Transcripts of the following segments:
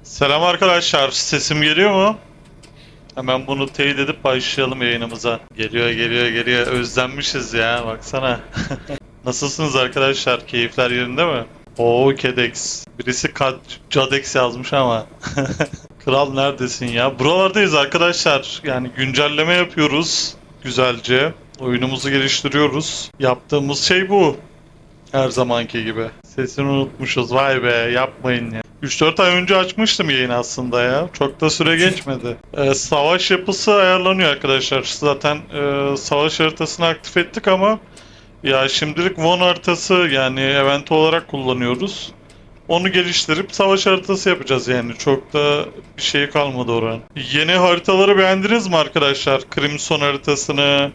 Selam arkadaşlar, sesim geliyor mu? Hemen bunu teyit edip başlayalım yayınımıza. Geliyor, geliyor, geliyor. Özlenmişiz ya, baksana. Nasılsınız arkadaşlar? Keyifler yerinde mi? Oo Kedex. Birisi Cadex yazmış ama. Kral neredesin ya? Buralardayız arkadaşlar. Yani güncelleme yapıyoruz. Güzelce. Oyunumuzu geliştiriyoruz. Yaptığımız şey bu. Her zamanki gibi. Sesini unutmuşuz. Vay be, yapmayın ya. 3-4 ay önce açmıştım yayını aslında ya. Çok da süre geçmedi. Savaş yapısı ayarlanıyor arkadaşlar. Zaten savaş haritasını aktif ettik ama ya şimdilik Von haritası yani event olarak kullanıyoruz. Onu geliştirip savaş haritası yapacağız yani. Çok da bir şey kalmadı oranın. Yeni haritaları beğendiniz mi arkadaşlar? Crimson haritasını,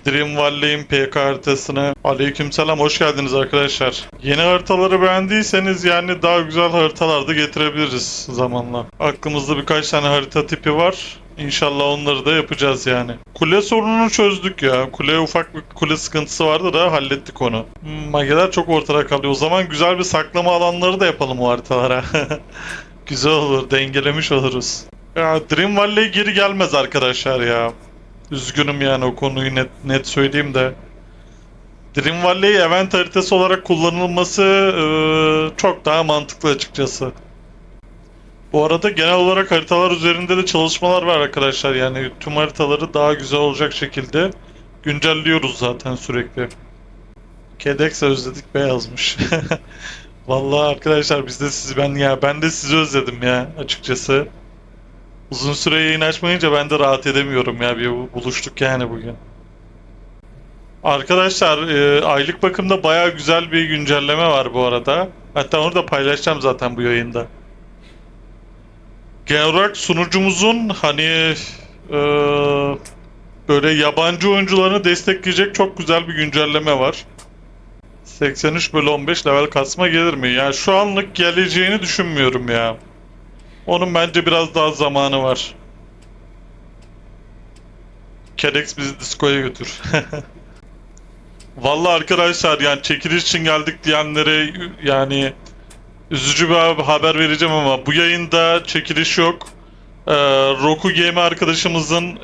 Dream Valley'in PK haritasını. Aleykümselam, hoş geldiniz arkadaşlar. Yeni haritaları beğendiyseniz yani daha güzel haritalar da getirebiliriz zamanla. Aklımızda birkaç tane harita tipi var. İnşallah onları da yapacağız yani. Kule sorununu çözdük ya. Ufak bir kule sıkıntısı vardı da hallettik onu. Mageler çok ortada kalıyor. O zaman güzel bir saklama alanları da yapalım o haritalara. Güzel olur, dengelemiş oluruz. Ya Dream Valley geri gelmez arkadaşlar ya. Üzgünüm yani o konuyu net söyleyeyim de. Dream Valley event haritası olarak kullanılması çok daha mantıklı açıkçası. Bu arada genel olarak haritalar üzerinde de çalışmalar var arkadaşlar. Yani tüm haritaları daha güzel olacak şekilde güncelliyoruz zaten sürekli. Kedex özledik be yazmış. Vallahi arkadaşlar biz de ben de sizi özledim ya açıkçası. Uzun süre yayın açmayınca ben de rahat edemiyorum ya, bir buluştuk yani bugün. Arkadaşlar aylık bakımda baya güzel bir güncelleme var bu arada. Hatta onu da paylaşacağım zaten bu yayında. Genel olarak sunucumuzun hani e, böyle yabancı oyuncularını destekleyecek çok güzel bir güncelleme var. 83/15 level kasma gelir mi? Yani şu anlık geleceğini düşünmüyorum ya. Onun bence biraz daha zamanı var. Kerex bizi diskoya götür. Vallahi arkadaşlar yani çekiliş için geldik diyenlere yani üzücü bir haber vereceğim ama bu yayında çekiliş yok. Roku Game arkadaşımızın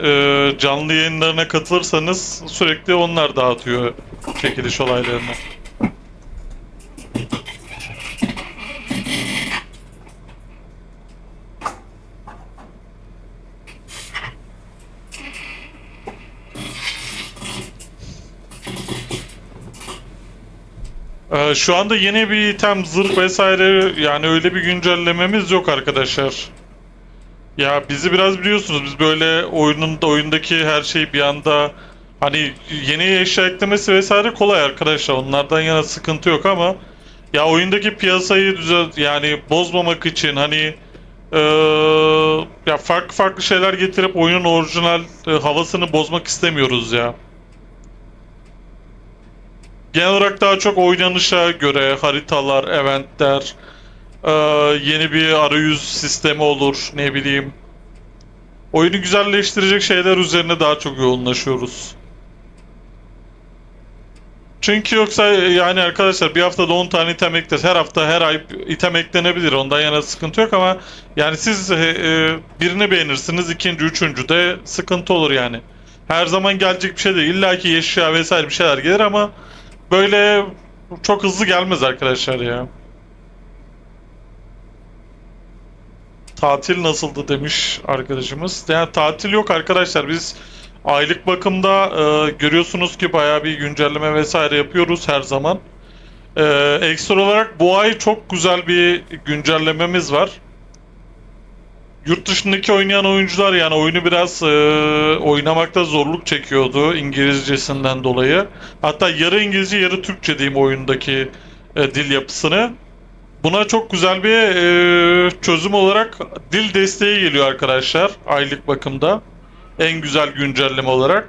canlı yayınlarına katılırsanız sürekli onlar dağıtıyor çekiliş olaylarını. Şu anda yeni bir item, zırh vesaire yani öyle bir güncellememiz yok arkadaşlar. Ya bizi biraz biliyorsunuz, biz böyle oyundaki her şeyi bir anda hani yeni eşya eklemesi vesaire kolay arkadaşlar, onlardan yana sıkıntı yok ama ya oyundaki piyasayı yani bozmamak için hani eee, ya farklı farklı şeyler getirip oyunun orijinal havasını bozmak istemiyoruz ya. Genel olarak daha çok oynanışa göre haritalar, eventler, eee, yeni bir arayüz sistemi olur, ne bileyim. Oyunu güzelleştirecek şeyler üzerine daha çok yoğunlaşıyoruz. Çünkü yoksa yani arkadaşlar bir haftada 10 tane item ekleriz. Her hafta her ay item eklenebilir. Ondan yana sıkıntı yok ama yani siz birini beğenirsiniz, ikinci, üçüncü de sıkıntı olur yani. Her zaman gelecek bir şey değil. İlla ki eşya vesaire bir şeyler gelir ama böyle çok hızlı gelmez arkadaşlar ya. Tatil nasıldı demiş arkadaşımız. Yani tatil yok arkadaşlar. Biz aylık bakımda görüyorsunuz ki bayağı bir güncelleme vesaire yapıyoruz her zaman. Ekstra olarak bu ay çok güzel bir güncellememiz var. Yurt dışındaki oynayan oyuncular yani oyunu biraz oynamakta zorluk çekiyordu İngilizcesinden dolayı. Hatta yarı İngilizce yarı Türkçe diyeyim oyundaki dil yapısını. Buna çok güzel bir çözüm olarak dil desteği geliyor arkadaşlar aylık bakımda. En güzel güncelleme olarak.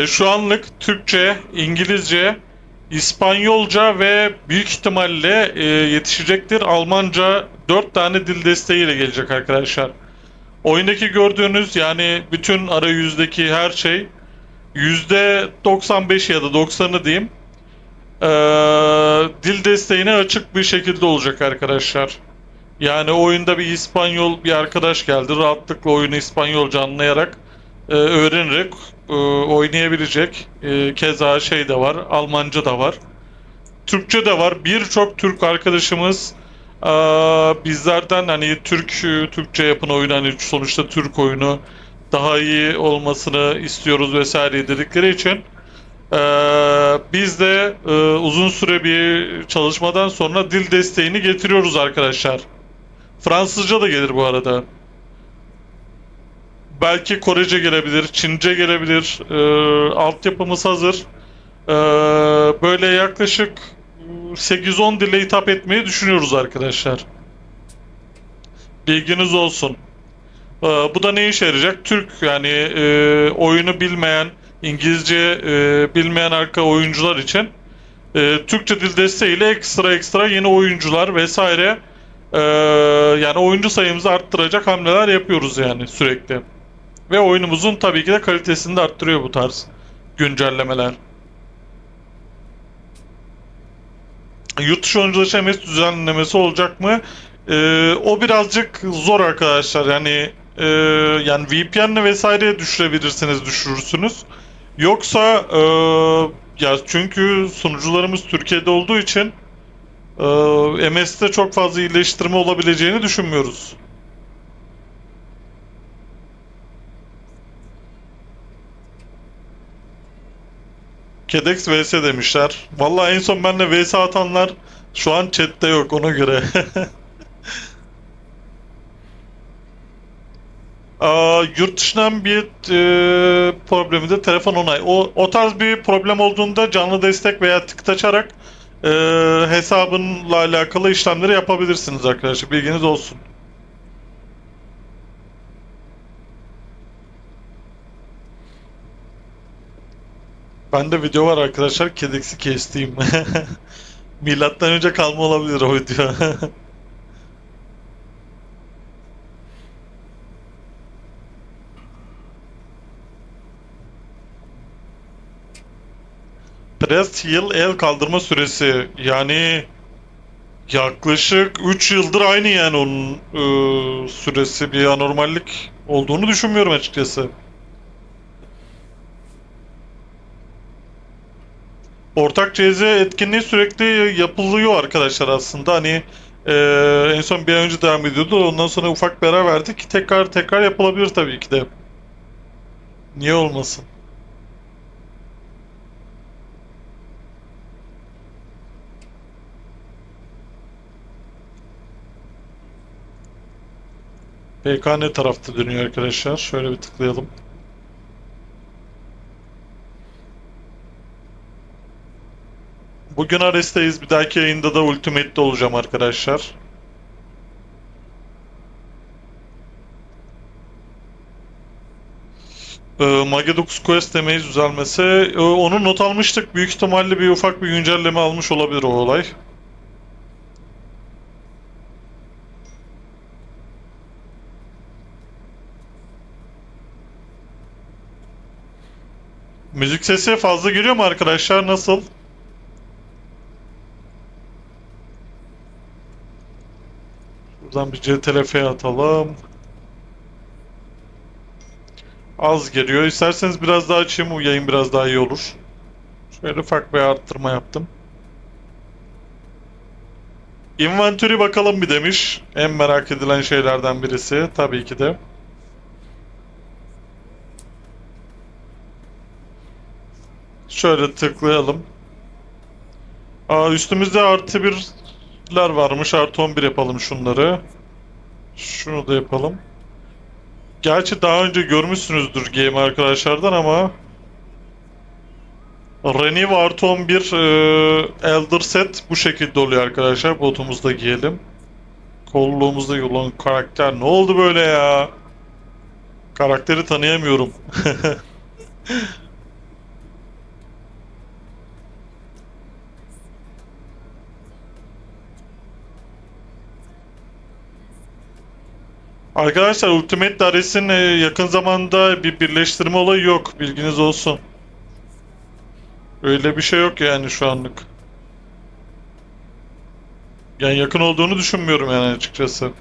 Şu anlık Türkçe, İngilizce, İspanyolca ve büyük ihtimalle yetişecektir Almanca 4 tane dil desteğiyle gelecek arkadaşlar. Oyundaki gördüğünüz yani bütün arayüzdeki her şey %95 ya da 90'ı diyeyim dil desteğine açık bir şekilde olacak arkadaşlar. Yani oyunda bir İspanyol bir arkadaş geldi. Rahatlıkla oyunu İspanyolca anlayarak, öğrenerek oynayabilecek. Keza şey de var, Almanca da var. Türkçe de var. Birçok Türk arkadaşımız bizlerden hani Türkçe yapın oyunu, hani sonuçta Türk oyunu daha iyi olmasını istiyoruz vesaire dedikleri için biz de uzun süre bir çalışmadan sonra dil desteğini getiriyoruz arkadaşlar. Fransızca da gelir bu arada. Belki Korece gelebilir, Çince gelebilir. Altyapımız hazır. Ee, Böyle yaklaşık 8-10 dile hitap etmeyi düşünüyoruz arkadaşlar. Bilginiz olsun. Bu da ne işe yarayacak? Türk yani oyunu bilmeyen, İngilizce bilmeyen arka oyuncular için Türkçe dil desteğiyle ekstra yeni oyuncular vesaire, e, yani oyuncu sayımızı arttıracak hamleler yapıyoruz yani sürekli. Ve oyunumuzun tabii ki de kalitesini de arttırıyor bu tarz güncellemeler. Yurt dışı oyuncular için MS düzenlemesi olacak mı? O birazcık zor arkadaşlar. Yani VPN'le vesaire düşürebilirsiniz, düşürürsünüz. Yoksa ya çünkü sunucularımız Türkiye'de olduğu için MS'de çok fazla iyileştirme olabileceğini düşünmüyoruz. Kedex vs demişler. Vallahi en son benimle vs atanlar şu an chatte yok, ona göre. Yurt dışından bir problemi de telefon onay. O tarz bir problem olduğunda canlı destek veya tık açarak e, hesabınla alakalı işlemleri yapabilirsiniz arkadaşlar. Bilginiz olsun. Bende video var arkadaşlar. Kedex'i kestiğim. Milattan önce kalma olabilir o video. Press Heal el kaldırma süresi. Yani yaklaşık 3 yıldır aynı, yani onun süresi, bir anormallik olduğunu düşünmüyorum açıkçası. Ortak CZ etkinliği sürekli yapılıyor arkadaşlar aslında. Hani en son bir ay önce devam ediyordu. Ondan sonra ufak bir ara verdik. Tekrar yapılabilir tabii ki de. Niye olmasın? PK ne tarafta dönüyor arkadaşlar? Şöyle bir tıklayalım. Bugün Ares'teyiz. Bir dahaki yayında da Ultimate'de olacağım arkadaşlar. Magedux Quest demeyiz düzelmesi. Onu not almıştık. Büyük ihtimalle bir ufak bir güncelleme almış olabilir o olay. Müzik sesi fazla geliyor mu arkadaşlar? Nasıl? Buradan bir CTRF atalım. Az geliyor. İsterseniz biraz daha açayım. Bu yayın biraz daha iyi olur. Şöyle ufak bir arttırma yaptım. Inventory bakalım bir demiş. En merak edilen şeylerden birisi. Tabii ki de. Şöyle tıklayalım. Üstümüzde artı birler varmış. Artı 11 yapalım şunları. Şunu da yapalım. Gerçi daha önce görmüşsünüzdür game arkadaşlardan ama Renew artı 11 Elder set bu şekilde oluyor arkadaşlar. Botumuzda giyelim. Kolluğumuzda olan karakter ne oldu böyle ya? Karakteri tanıyamıyorum. Arkadaşlar Ultimate Dares'in yakın zamanda bir birleştirme olayı yok. Bilginiz olsun. Öyle bir şey yok yani şu anlık. Yani yakın olduğunu düşünmüyorum yani açıkçası.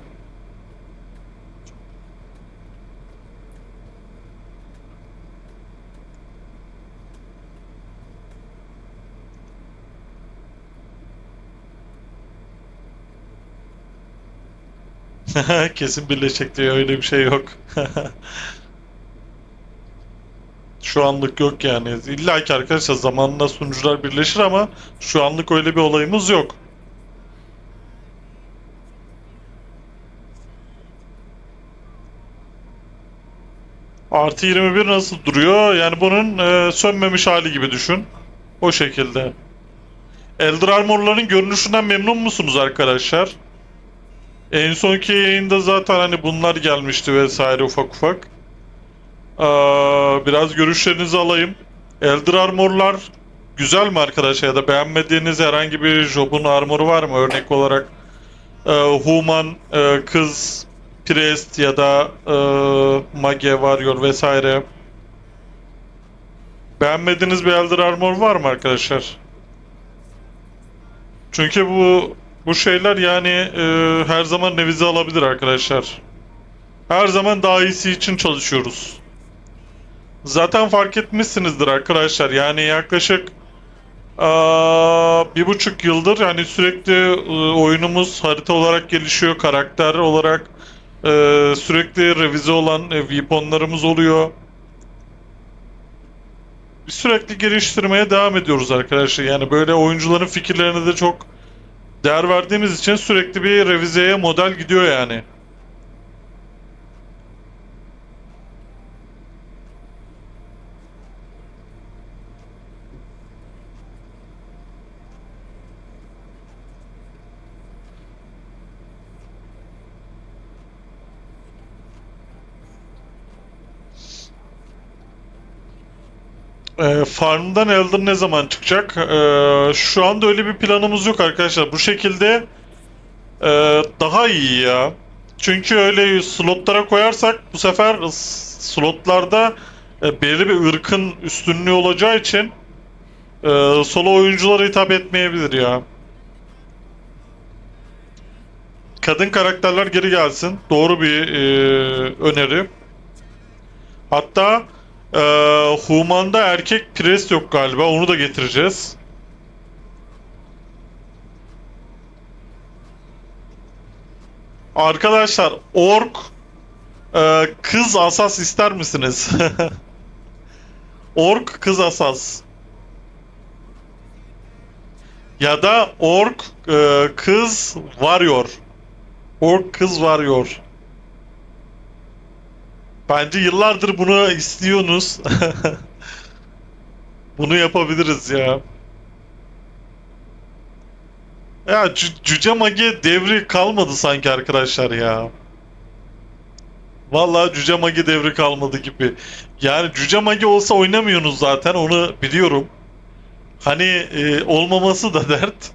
Kesin birleşecek diye öyle bir şey yok. Şu anlık yok yani. İlla ki arkadaşlar zamanla sunucular birleşir ama şu anlık öyle bir olayımız yok. Artı 21 nasıl duruyor? Yani bunun sönmemiş hali gibi düşün. O şekilde. Elder Armor'ların görünüşünden memnun musunuz arkadaşlar? En sonki yayında zaten hani bunlar gelmişti vesaire ufak ufak. Biraz görüşlerinizi alayım. Elder Armor'lar güzel mi arkadaşlar ya da beğenmediğiniz herhangi bir Job'un armoru var mı? Örnek olarak Human, kız, Priest ya da Mage, Warrior vesaire. Beğenmediğiniz bir Elder Armor var mı arkadaşlar? Çünkü bu şeyler yani her zaman revize alabilir arkadaşlar. Her zaman daha iyisi için çalışıyoruz. Zaten fark etmişsinizdir arkadaşlar. Yani yaklaşık 1,5 yıldır yani sürekli oyunumuz harita olarak gelişiyor, karakter olarak sürekli revize olan weaponlarımız oluyor. Sürekli geliştirmeye devam ediyoruz arkadaşlar. Yani böyle oyuncuların fikirlerine de çok değer verdiğimiz için sürekli bir revizeye model gidiyor yani. Farm'dan Elder ne zaman çıkacak? Şu anda öyle bir planımız yok arkadaşlar. Bu şekilde daha iyi ya. Çünkü öyle slotlara koyarsak bu sefer slotlarda belirli bir ırkın üstünlüğü olacağı için solo oyunculara hitap etmeyebilir ya. Kadın karakterler geri gelsin. Doğru bir öneri. Hatta Human'da erkek pres yok galiba. Onu da getireceğiz. Arkadaşlar ork kız asas ister misiniz? Ork kız asas. Ya da ork kız varıyor. Ork kız varıyor. Bence yıllardır bunu istiyorsunuz. Bunu yapabiliriz ya. Ya Cüce Mage devri kalmadı sanki arkadaşlar ya. Vallahi Cüce Mage devri kalmadı gibi. Yani Cüce Mage olsa oynamıyorsunuz zaten onu biliyorum. Hani olmaması da dert.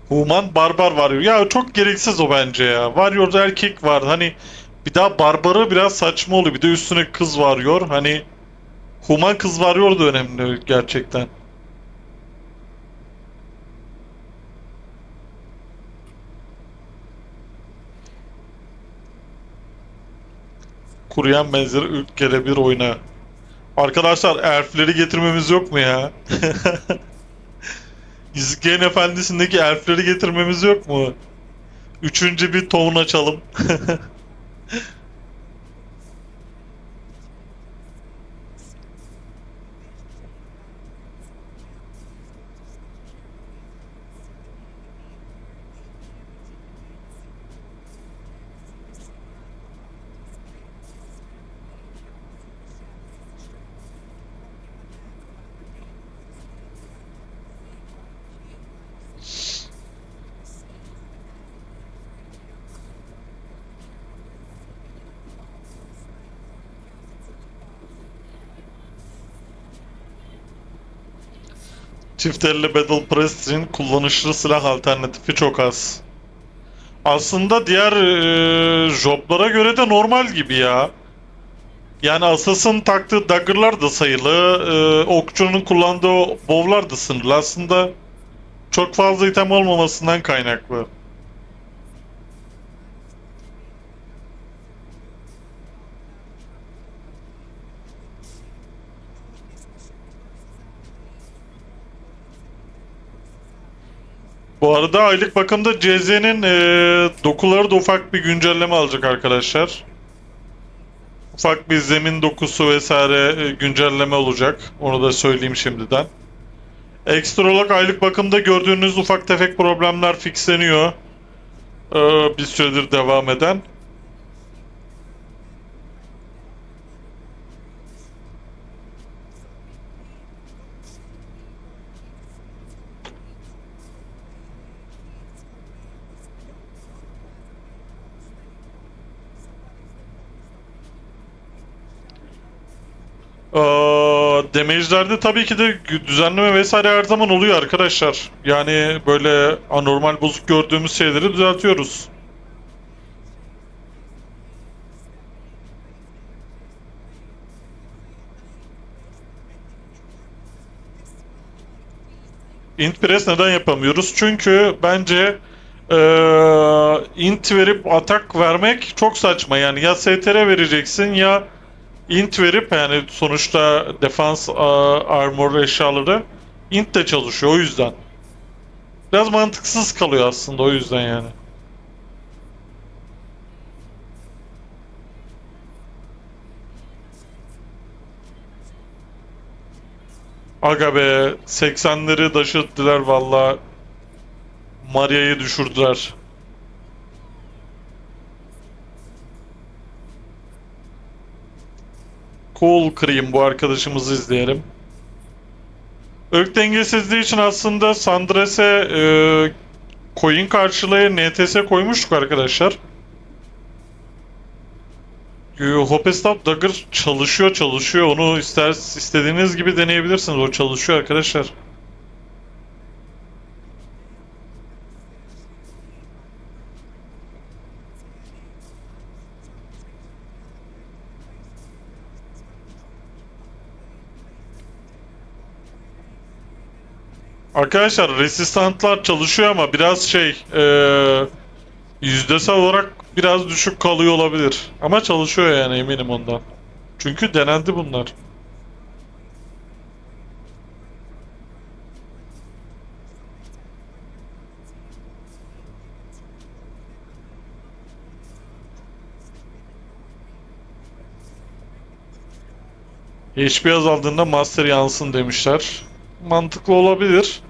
Human barbar var. Ya çok gereksiz o bence ya. Warrior'da erkek var. Hani bir daha barbarı biraz saçma oluyor. Bir de üstüne kız varıyor. Hani Human kız varıyor da önemli gerçekten. Kuruyan benzeri ülk gelebilir oyuna. Arkadaşlar elfleri getirmemiz yok mu ya? Yüzüklerin Efendisi'ndeki elfleri getirmemiz yok mu? Üçüncü bir tohum açalım. Çift elle Battle Press'in kullanışlı silah alternatifi çok az. Aslında diğer joblara göre de normal gibi ya. Yani Asas'ın taktığı dagger'lar da sayılı, okçunun kullandığı o bow'lar da sınırlı. Aslında çok fazla item olmamasından kaynaklı. Bu arada aylık bakımda CZ'nin dokuları da ufak bir güncelleme alacak arkadaşlar. Ufak bir zemin dokusu vesaire güncelleme olacak. Onu da söyleyeyim şimdiden. Ekstra olarak aylık bakımda gördüğünüz ufak tefek problemler fixleniyor. Bir süredir devam eden. Damage'lerde tabii ki de düzenleme vesaire her zaman oluyor arkadaşlar. Yani böyle anormal bozuk gördüğümüz şeyleri düzeltiyoruz. Int press neden yapamıyoruz? Çünkü bence int verip atak vermek çok saçma. Yani ya STR vereceksin ya int verip, yani sonuçta defans armor eşyaları int de çalışıyor o yüzden. Biraz mantıksız kalıyor aslında o yüzden yani. Aga be, 80'leri taşıttılar valla. Maria'yı düşürdüler. Cool Cream, bu arkadaşımızı izleyelim. Irk dengesizliği için aslında Sandres'e coin karşılığı NTS koymuştuk arkadaşlar. Hopestop Dagger çalışıyor. Onu istediğiniz gibi deneyebilirsiniz. O çalışıyor arkadaşlar. Arkadaşlar resistantlar çalışıyor ama biraz yüzdesel olarak biraz düşük kalıyor olabilir. Ama çalışıyor yani, eminim ondan. Çünkü denendi bunlar. HP azaldığında master yansın demişler. Mantıklı olabilir.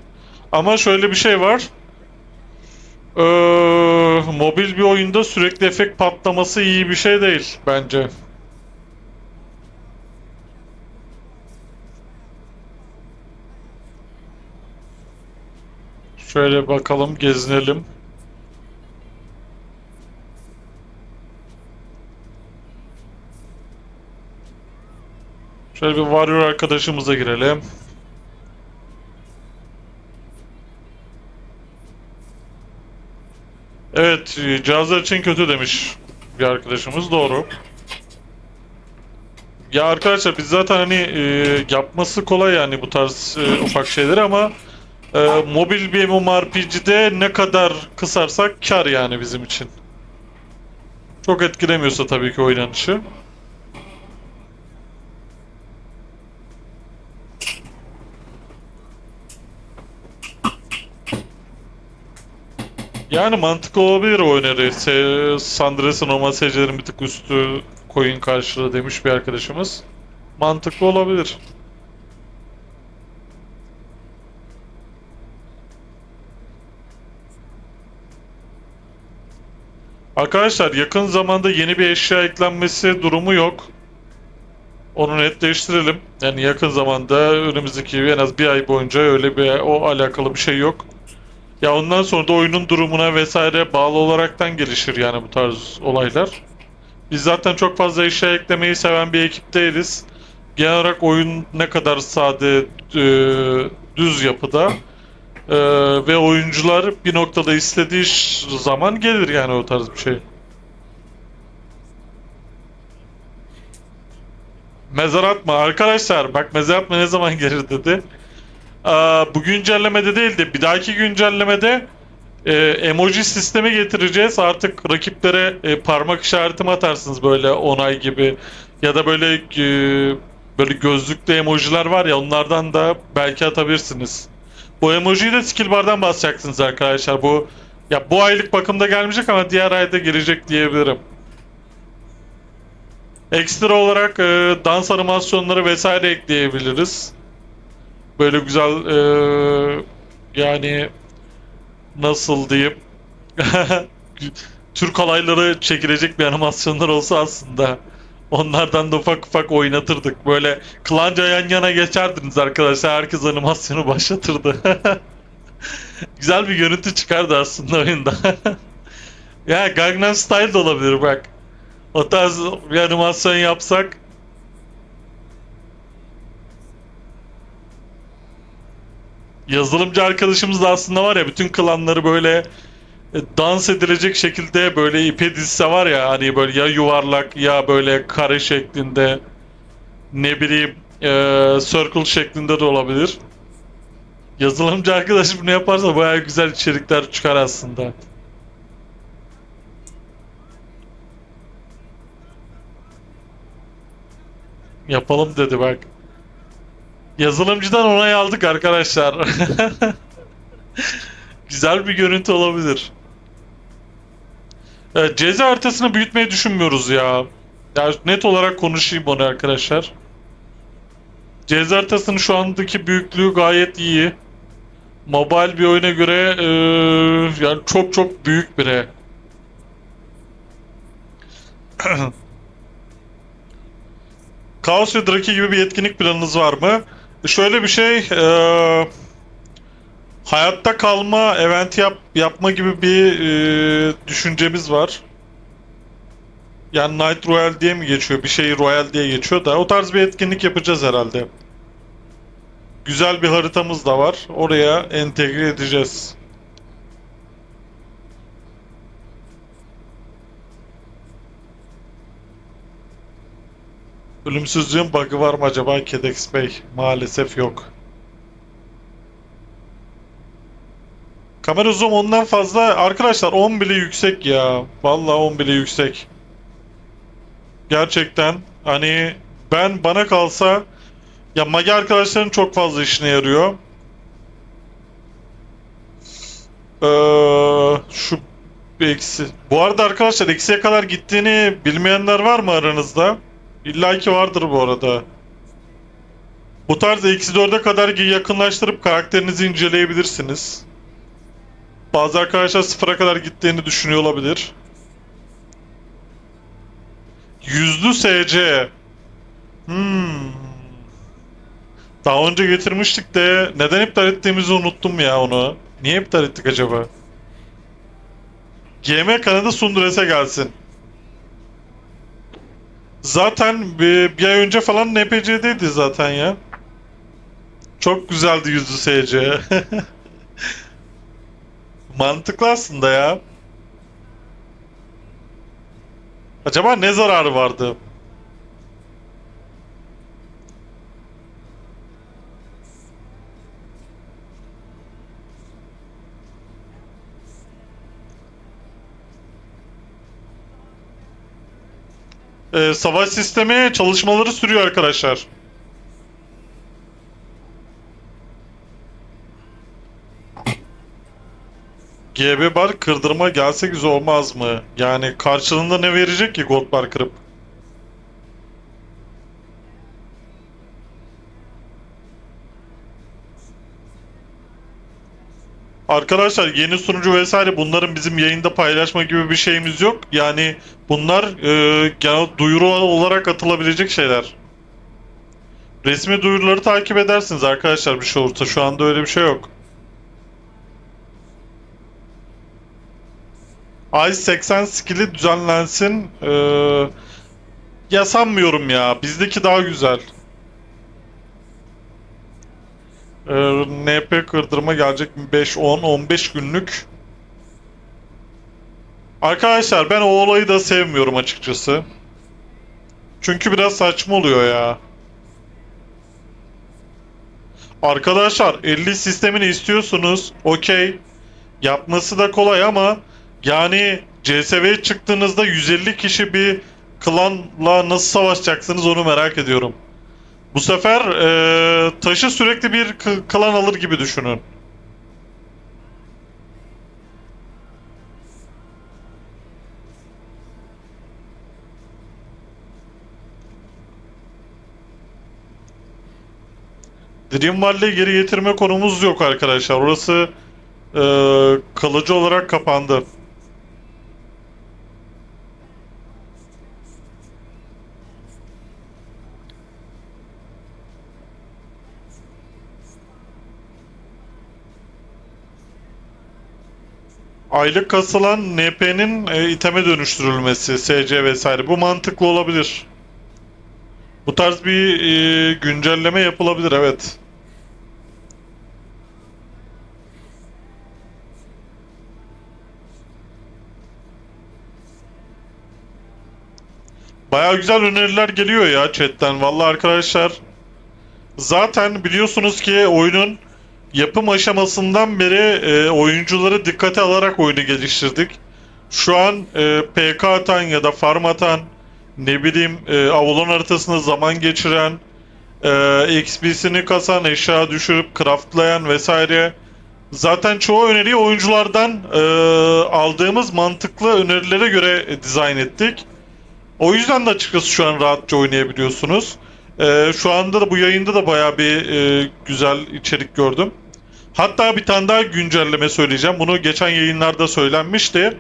Ama şöyle bir şey var. Mobil bir oyunda sürekli efekt patlaması iyi bir şey değil bence. Şöyle bakalım, gezinelim. Şöyle bir warrior arkadaşımıza girelim. Evet, cihazlar için kötü demiş bir arkadaşımız, doğru. Ya arkadaşlar, biz zaten hani yapması kolay yani bu tarz ufak şeyler ama mobil bir MMORPG'de ne kadar kısarsak kar yani bizim için. Çok etkilemiyorsa tabii ki oynanışı. Yani mantıklı olabilir o öneri. Sandres'in normal SC'lerin bir tık üstü coin karşılığı demiş bir arkadaşımız. Mantıklı olabilir. Arkadaşlar, yakın zamanda yeni bir eşya eklenmesi durumu yok. Onu netleştirelim. Yani yakın zamanda, önümüzdeki en az bir ay boyunca öyle bir o alakalı bir şey yok. Ya ondan sonra da oyunun durumuna vesaire bağlı olaraktan gelişir yani bu tarz olaylar. Biz zaten çok fazla eşya eklemeyi seven bir ekip değiliz. Genel olarak oyun ne kadar sade, düz yapıda e, ve oyuncular bir noktada istediği zaman gelir yani o tarz bir şey. Mezar atma. Arkadaşlar bak mezar atma ne zaman gelir dedi. Bu güncellemede değil de bir dahaki güncellemede emoji sistemi getireceğiz. Artık rakiplere parmak işaretimi atarsınız böyle onay gibi. Ya da böyle gözlüklü emojiler var ya onlardan da belki atabilirsiniz. Bu emojiyi de skill bar'dan basacaksınız arkadaşlar. Bu aylık bakımda gelmeyecek ama diğer ayda girecek diyebilirim. Ekstra olarak dans animasyonları vesaire ekleyebiliriz. Böyle güzel yani nasıl diyeyim Türk halayları çekilecek bir animasyonlar olsa aslında onlardan da ufak ufak oynatırdık. Böyle klanca yan yana geçerdiniz arkadaşlar. Herkes animasyonu başlatırdı. Güzel bir görüntü çıkardı aslında oyunda. Ya Gangnam Style de olabilir bak. O tarz bir animasyon yapsak. Yazılımcı arkadaşımız da aslında var ya bütün klanları böyle dans edilecek şekilde böyle ipe dizse var ya hani böyle ya yuvarlak ya böyle kare şeklinde ne bileyim circle şeklinde de olabilir. Yazılımcı arkadaşım bunu yaparsa bayağı güzel içerikler çıkar aslında. Yapalım dedi bak. Yazılımcıdan onay aldık arkadaşlar. Güzel bir görüntü olabilir. Evet, ceza haritasını büyütmeyi düşünmüyoruz ya. Ya net olarak konuşayım onu arkadaşlar. Ceza haritasının şu andaki büyüklüğü gayet iyi. Mobile bir oyuna göre yani çok çok büyük bire. Kaos ve Draki gibi bir etkinlik planınız var mı? Şöyle bir şey, hayatta kalma event yapma gibi bir düşüncemiz var. Yani Night Royale diye mi geçiyor? Bir şey Royale diye geçiyor da o tarz bir etkinlik yapacağız herhalde. Güzel bir haritamız da var. Oraya entegre edeceğiz. Ölümsüzlüğün bug'ı var mı acaba Kedex Bey? Maalesef yok. Kamera zoom ondan fazla. Arkadaşlar 10 bile yüksek ya. Vallahi 10 bile yüksek. Gerçekten hani bana kalsa ya Magi arkadaşların çok fazla işine yarıyor. Şu bir eksi. Bu arada arkadaşlar eksiye kadar gittiğini bilmeyenler var mı aranızda? İlla ki vardır bu arada. Bu tarz eksi 4'e kadar yakınlaştırıp karakterinizi inceleyebilirsiniz. Bazı arkadaşlar sıfıra kadar gittiğini düşünüyor olabilir. Yüzlü SC. Hmm. Daha önce getirmiştik de neden iptal ettiğimizi unuttum ya onu. Niye iptal ettik acaba? GM kanadı Sundres'e gelsin. Zaten bir ay önce falan NPC'deydi zaten ya. Çok güzeldi yüzlü SC. Mantıklı aslında ya. Acaba ne zararı vardı? Savaş sistemi çalışmaları sürüyor arkadaşlar. GB bar kırdırma gelse güzel olmaz mı? Yani karşılığında ne verecek ki gold bar kırıp? Arkadaşlar yeni sunucu vesaire bunların bizim yayında paylaşma gibi bir şeyimiz yok. Yani bunlar genel duyuru olarak atılabilecek şeyler. Resmi duyuruları takip edersiniz arkadaşlar bir şey olursa. Şu anda öyle bir şey yok. Ice 80 skill'i düzenlensin. Ya sanmıyorum ya. Bizdeki daha güzel. NP kırdırma gelecek mi? 5, 10, 15 günlük. Arkadaşlar ben o olayı da sevmiyorum açıkçası. Çünkü biraz saçma oluyor ya. Arkadaşlar 50 sistemini istiyorsunuz. Okey. Yapması da kolay ama yani CSV'ye çıktığınızda 150 kişi bir klanla nasıl savaşacaksınız onu merak ediyorum. Bu sefer taşı sürekli bir klan alır gibi düşünün. Dream Valley'i geri getirme konumuz yok arkadaşlar. Orası kalıcı olarak kapandı. Aylık kasılan NP'nin iteme dönüştürülmesi, SC vesaire. Bu mantıklı olabilir. Bu tarz bir güncelleme yapılabilir, evet. Baya güzel öneriler geliyor ya chatten. Vallahi arkadaşlar, zaten biliyorsunuz ki oyunun yapım aşamasından beri oyuncuları dikkate alarak oyunu geliştirdik. Şu an PK atan ya da farm atan, ne bileyim Avalon haritasında zaman geçiren, XP'sini kasan, eşya düşürüp craftlayan vesaire. Zaten çoğu öneriyi oyunculardan aldığımız mantıklı önerilere göre dizayn ettik. O yüzden de açıkçası şu an rahatça oynayabiliyorsunuz. Şu anda da bu yayında da bayağı bir güzel içerik gördüm. Hatta bir tane daha güncelleme söyleyeceğim. Bunu geçen yayınlarda söylenmişti.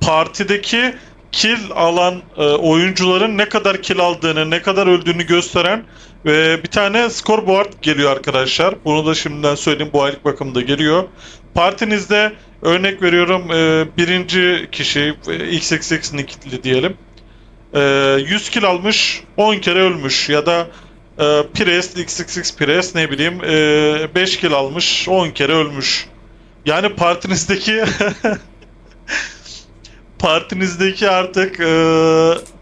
Partideki kill alan oyuncuların ne kadar kill aldığını, ne kadar öldüğünü gösteren bir tane scoreboard geliyor arkadaşlar. Bunu da şimdiden söyleyeyim, bu aylık bakımda geliyor. Partinizde örnek veriyorum, birinci kişi XXX nickli diyelim. 100 kill almış, 10 kere ölmüş ya da Priest, XXX Priest ne bileyim 5 kill almış, 10 kere ölmüş. Yani partinizdeki partinizdeki artık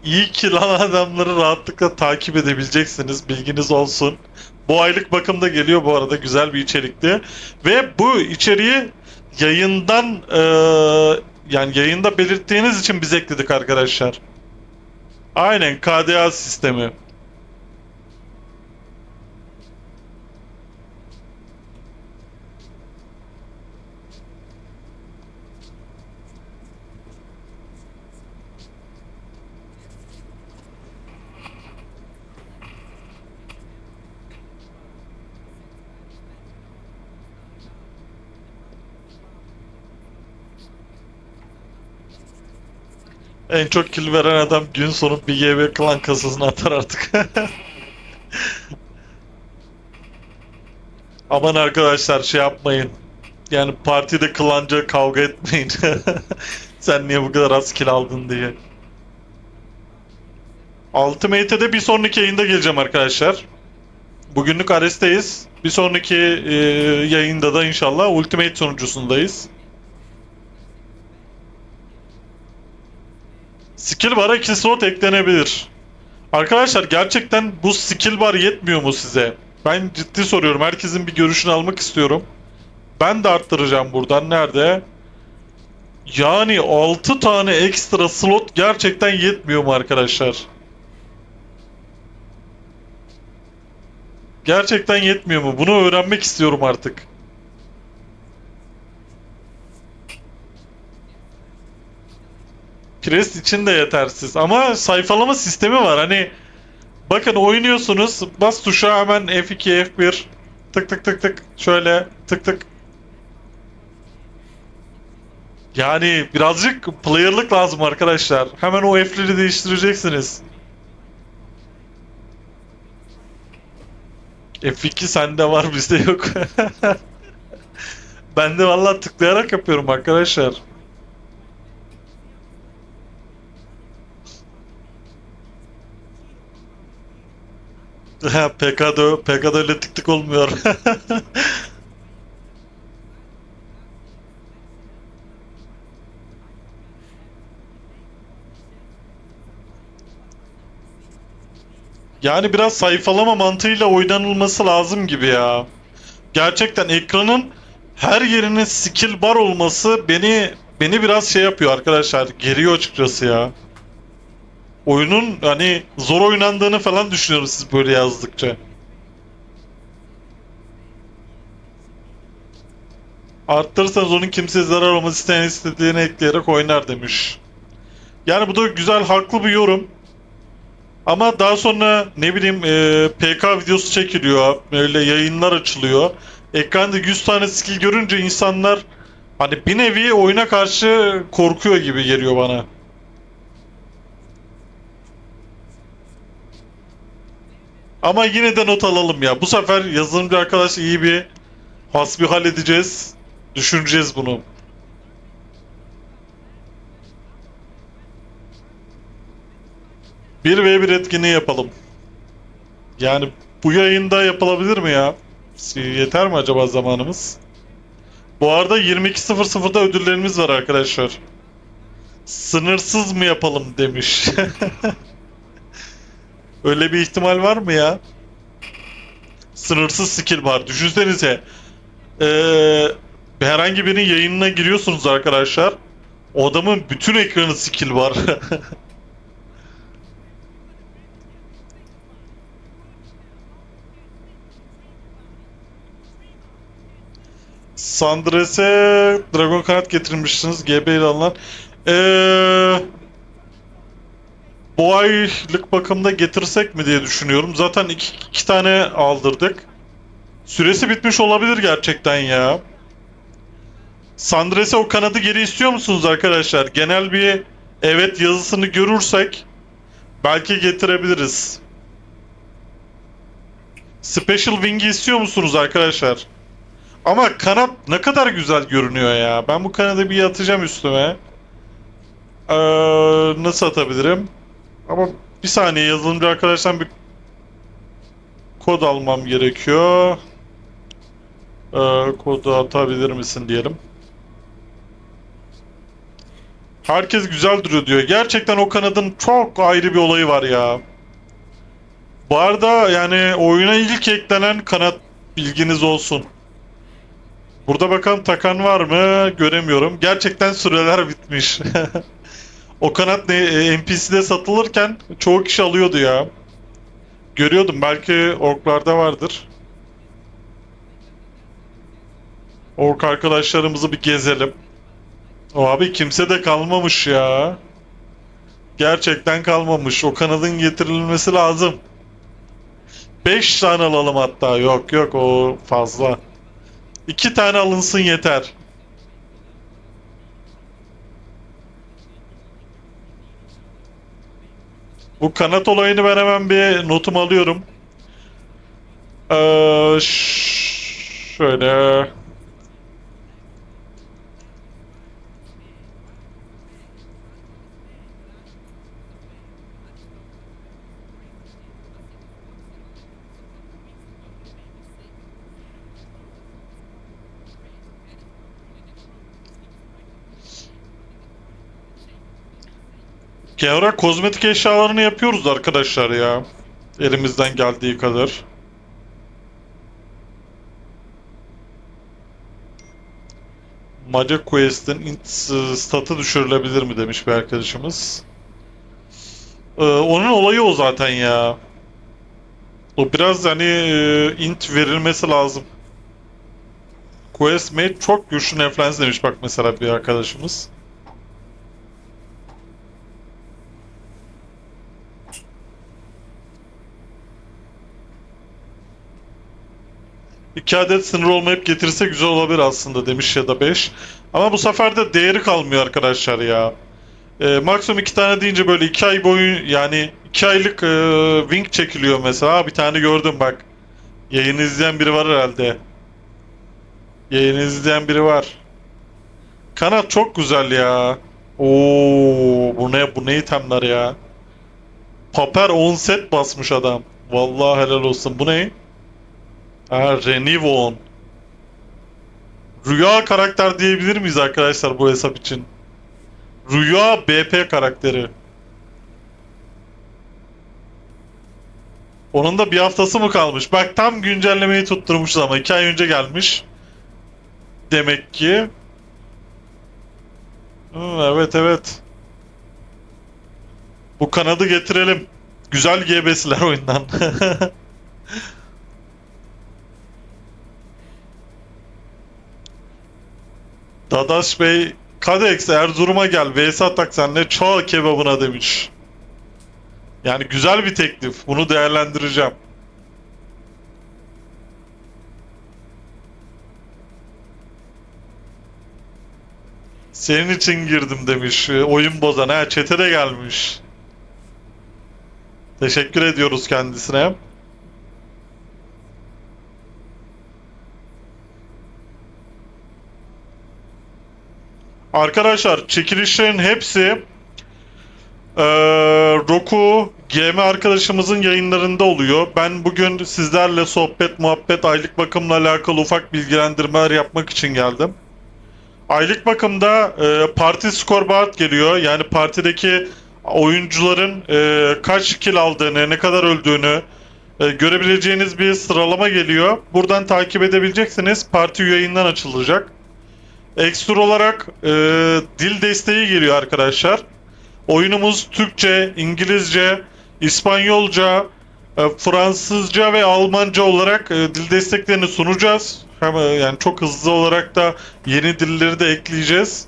iyi kill alan adamları rahatlıkla takip edebileceksiniz. Bilginiz olsun. Bu aylık bakımda geliyor bu arada, güzel bir içerikti. Ve bu içeriği yayından yani yayında belirttiğiniz için biz ekledik arkadaşlar. Aynen, KDA sistemi. En çok kill veren adam gün sonu bir GB klan kasasına atar artık. Aman arkadaşlar, şey yapmayın. Yani partide klanca kavga etmeyin. Sen niye bu kadar az kill aldın diye. Ultimate'e de bir sonraki yayında geleceğim arkadaşlar. Bugünlük Ares'teyiz. Bir sonraki yayında da inşallah Ultimate sonuncusundayız. Skill bar'a 2 slot eklenebilir. Arkadaşlar, gerçekten bu skill bar yetmiyor mu size? Ben ciddi soruyorum. Herkesin bir görüşünü almak istiyorum. Ben de arttıracağım buradan. Nerede? Yani 6 tane ekstra slot gerçekten yetmiyor mu arkadaşlar? Gerçekten yetmiyor mu? Bunu öğrenmek istiyorum artık. Pres için de yetersiz. Ama sayfalama sistemi var. Hani bakın, oynuyorsunuz. Bas tuşa hemen F2, F1. Tık tık tık tık. Şöyle tık tık. Yani birazcık player'lık lazım arkadaşlar. Hemen o F'leri değiştireceksiniz. F2 sende var, bizde yok. Ben de vallahi tıklayarak yapıyorum arkadaşlar. PK'da öyle tık tık olmuyor. Yani biraz sayfalama mantığıyla oynanılması lazım gibi ya. Gerçekten ekranın her yerine skill bar olması beni biraz şey yapıyor arkadaşlar. Geriyor açıkçası ya. Oyunun hani zor oynandığını falan düşünüyorum siz böyle yazdıkça. Arttırırsanız onun kimseye zarar olmaz isteyen istediğini ekleyerek oynar demiş. Yani bu da güzel haklı bir yorum. Ama daha sonra ne bileyim PK videosu çekiliyor. Böyle yayınlar açılıyor. Ekranda 100 tane skill görünce insanlar hani bir nevi oyuna karşı korkuyor gibi geliyor bana. Ama yine de not alalım ya. Bu sefer yazılımcı arkadaş iyi bir hasbihal edeceğiz. Düşüneceğiz bunu. 1v1 etkinliği yapalım. Yani bu yayında yapılabilir mi ya? Yeter mi acaba zamanımız? Bu arada 22.00'da ödüllerimiz var arkadaşlar. Sınırsız mı yapalım demiş. Öyle bir ihtimal var mı ya? Sınırsız skill var. Düşünsenize. Ee, herhangi birinin yayınına giriyorsunuz arkadaşlar. O adamın bütün ekranı skill var. Sandres'e Dragon kanat getirmişsiniz. GB ile alınan. Ee, bu aylık bakımda getirsek mi diye düşünüyorum. Zaten iki tane aldırdık. Süresi bitmiş olabilir gerçekten ya. Sandres'e o kanadı geri istiyor musunuz arkadaşlar? Genel bir evet yazısını görürsek belki getirebiliriz. Special Wing'i istiyor musunuz arkadaşlar? Ama kanat ne kadar güzel görünüyor ya. Ben bu kanadı bir atacağım üstüme. Ee, nasıl atabilirim? Ama bir saniye yazılımcı arkadaştan bir kod almam gerekiyor. Kodu atabilir misin diyelim. Herkes güzel duruyor diyor. Gerçekten o kanadın çok ayrı bir olayı var ya. Bu arada yani oyuna ilk eklenen kanat bilginiz olsun. Burada bakalım takan var mı? Göremiyorum. Gerçekten süreler bitmiş. O kanat NPC'de satılırken çoğu kişi alıyordu ya. Görüyordum. Belki orklarda vardır. Ork arkadaşlarımızı bir gezelim. O abi kimse de kalmamış ya. Gerçekten kalmamış. O kanadın getirilmesi lazım. 5 tane alalım hatta. Yok yok o fazla. 2 tane alınsın yeter. Bu kanat olayını ben hemen bir notumu alıyorum. Şöyle. Genel olarak kozmetik eşyalarını yapıyoruz arkadaşlar ya. Elimizden geldiği kadar. Magic Quest'in statı düşürülebilir mi demiş bir arkadaşımız. Onun olayı o zaten ya. O biraz hani int verilmesi lazım. Quest made çok güçlü influence demiş bak mesela bir arkadaşımız. İki adet sınır olmayıp getirirse güzel olabilir aslında demiş ya da 5. Ama bu sefer de değeri kalmıyor arkadaşlar ya. Maksimum 2 tane deyince böyle 2 ay boyu yani 2 aylık wing çekiliyor mesela. Bir tane gördüm bak. Yayını izleyen biri var herhalde. Yayını izleyen biri var. Kanat çok güzel ya. Oo, bu ne itemler ya. Paper 10 set basmış adam. Vallahi helal olsun. Bu ne? Ha, Renivon. Rüya karakter diyebilir miyiz arkadaşlar bu hesap için? Rüya BP karakteri. Onun da bir haftası mı kalmış? Bak tam güncellemeyi tutturmuşuz ama 2 ay önce gelmiş. Demek ki. Hı, evet evet. Bu kanadı getirelim. Güzel GB'siler oyundan. Dadaş Bey, Kadex Erzurum'a gel. VS atak senle çağ kebabına demiş. Yani güzel bir teklif. Bunu değerlendireceğim. Senin için girdim demiş. Oyun bozan. Ha, chat'e de gelmiş. Teşekkür ediyoruz kendisine. Arkadaşlar çekilişlerin hepsi Roku GM arkadaşımızın yayınlarında oluyor. Ben bugün sizlerle sohbet, muhabbet, aylık bakımla alakalı ufak bilgilendirmeler yapmak için geldim. Aylık bakımda parti scoreboard geliyor. Yani partideki oyuncuların kaç kill aldığını, ne kadar öldüğünü görebileceğiniz bir sıralama geliyor. Buradan takip edebileceksiniz. Parti yayından açılacak. Ekstra olarak dil desteği geliyor arkadaşlar. Oyunumuz Türkçe, İngilizce, İspanyolca, Fransızca ve Almanca olarak dil desteklerini sunacağız. Hem yani çok hızlı olarak da yeni dilleri de ekleyeceğiz.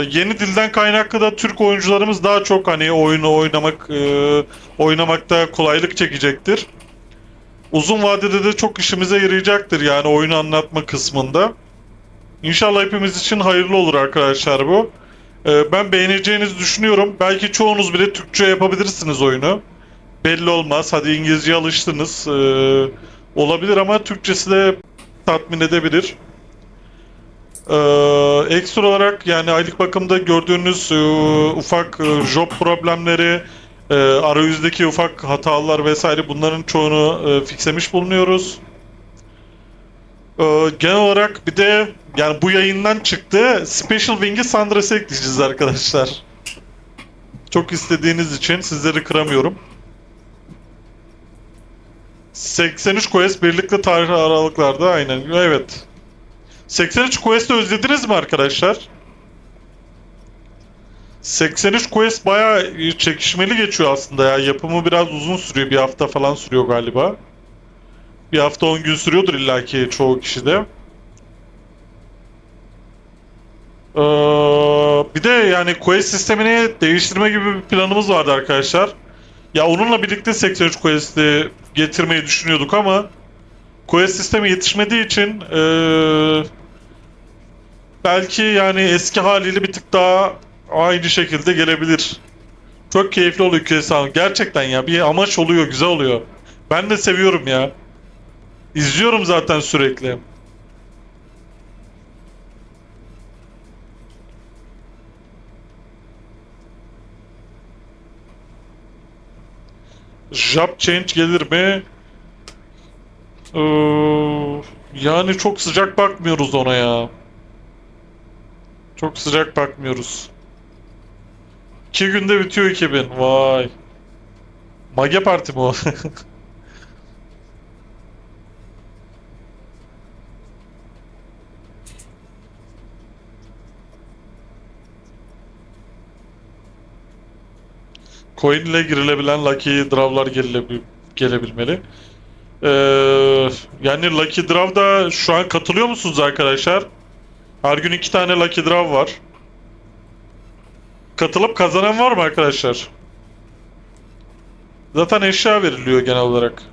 Yeni dilden kaynaklı da Türk oyuncularımız daha çok hani oyunu oynamakta kolaylık çekecektir. Uzun vadede de çok işimize yarayacaktır yani oyunu anlatma kısmında. İnşallah hepimiz için hayırlı olur arkadaşlar bu. Ben beğeneceğinizi düşünüyorum. Belki çoğunuz bile Türkçe yapabilirsiniz oyunu. Belli olmaz. Hadi İngilizceye alıştınız. Olabilir ama Türkçesi de tatmin edebilir. Ekstra olarak yani aylık bakımda gördüğünüz ufak job problemleri, arayüzdeki ufak hatalar vesaire bunların çoğunu fixlemiş bulunuyoruz. Genel olarak bir de yani bu yayından çıktı. Special Wing'i Sandras'a ekleyeceğiz arkadaşlar. Çok istediğiniz için sizleri kıramıyorum. 83 quest birlikte tarih aralıklarda aynen. Evet. 83 quest'i özlediniz mi arkadaşlar? 83 quest bayağı çekişmeli geçiyor aslında ya. Yapımı biraz uzun sürüyor. Bir hafta falan sürüyor galiba. Bir hafta 10 gün sürüyordur illaki çoğu kişide. Ee, Bir de yani quest sistemini değiştirme gibi bir planımız vardı arkadaşlar. Ya onunla birlikte 83 quest'i getirmeyi düşünüyorduk ama quest sistemi yetişmediği için belki yani eski haliyle bir tık daha aynı şekilde gelebilir. Çok keyifli oluyor quest almak. Gerçekten ya bir amaç oluyor, güzel oluyor. Ben de seviyorum ya. İzliyorum zaten sürekli. Job change gelir mi? Yani çok sıcak bakmıyoruz ona ya. Çok sıcak bakmıyoruz. 2 günde bitiyor 2000. Vay. Mage Parti mi o? Coin ile girilebilen Lucky Draw'lar gelebilmeli. Ee, Yani Lucky Draw'da şu an katılıyor musunuz arkadaşlar? Her gün 2 tane Lucky Draw var. Katılıp kazanan var mı arkadaşlar? Zaten eşya veriliyor genel olarak.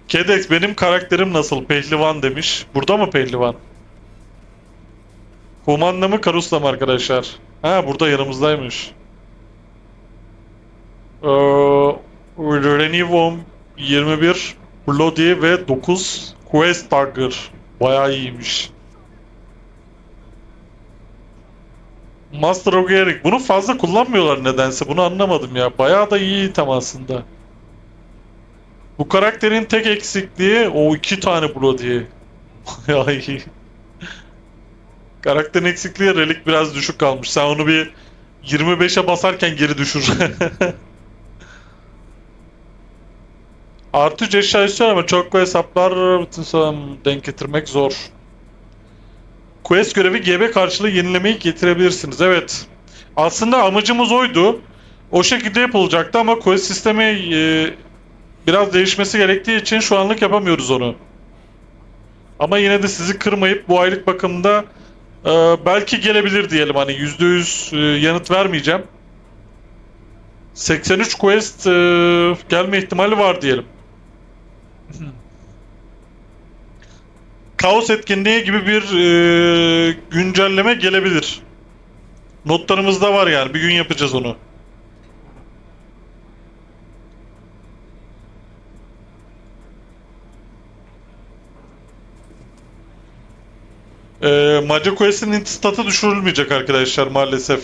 Kedex benim karakterim nasıl? Pehlivan demiş. Burada mı pehlivan? Human'la mı Karus'la mı arkadaşlar? Ha burada yanımızdaymış. Renivom 21 Bloody ve 9 Quest Dagger. Bayağı iyiymiş. Master of Eric. Bunu fazla kullanmıyorlar nedense. Bunu anlamadım ya. Bayağı da iyi item aslında. Bu karakterin tek eksikliği o iki tane Bloody. Ay. Karakterin eksikliği relik biraz düşük kalmış. Sen onu bir 25'e basarken geri düşür. Artı 3 eşya istiyor ama çok hesaplar bütün denk getirmek zor. Quest görevi GB karşılığı yenilemeyi getirebilirsiniz. Evet. Aslında amacımız oydu. O şekilde yapılacaktı ama quest sistemi biraz değişmesi gerektiği için şu anlık yapamıyoruz onu. Ama yine de sizi kırmayıp bu aylık bakımda belki gelebilir diyelim, hani %100 yanıt vermeyeceğim. 83 quest gelme ihtimali var diyelim. Kaos etkinliği gibi bir güncelleme gelebilir. Notlarımızda var yani, bir gün yapacağız onu. Maca Quest'in statı düşürülmeyecek arkadaşlar maalesef.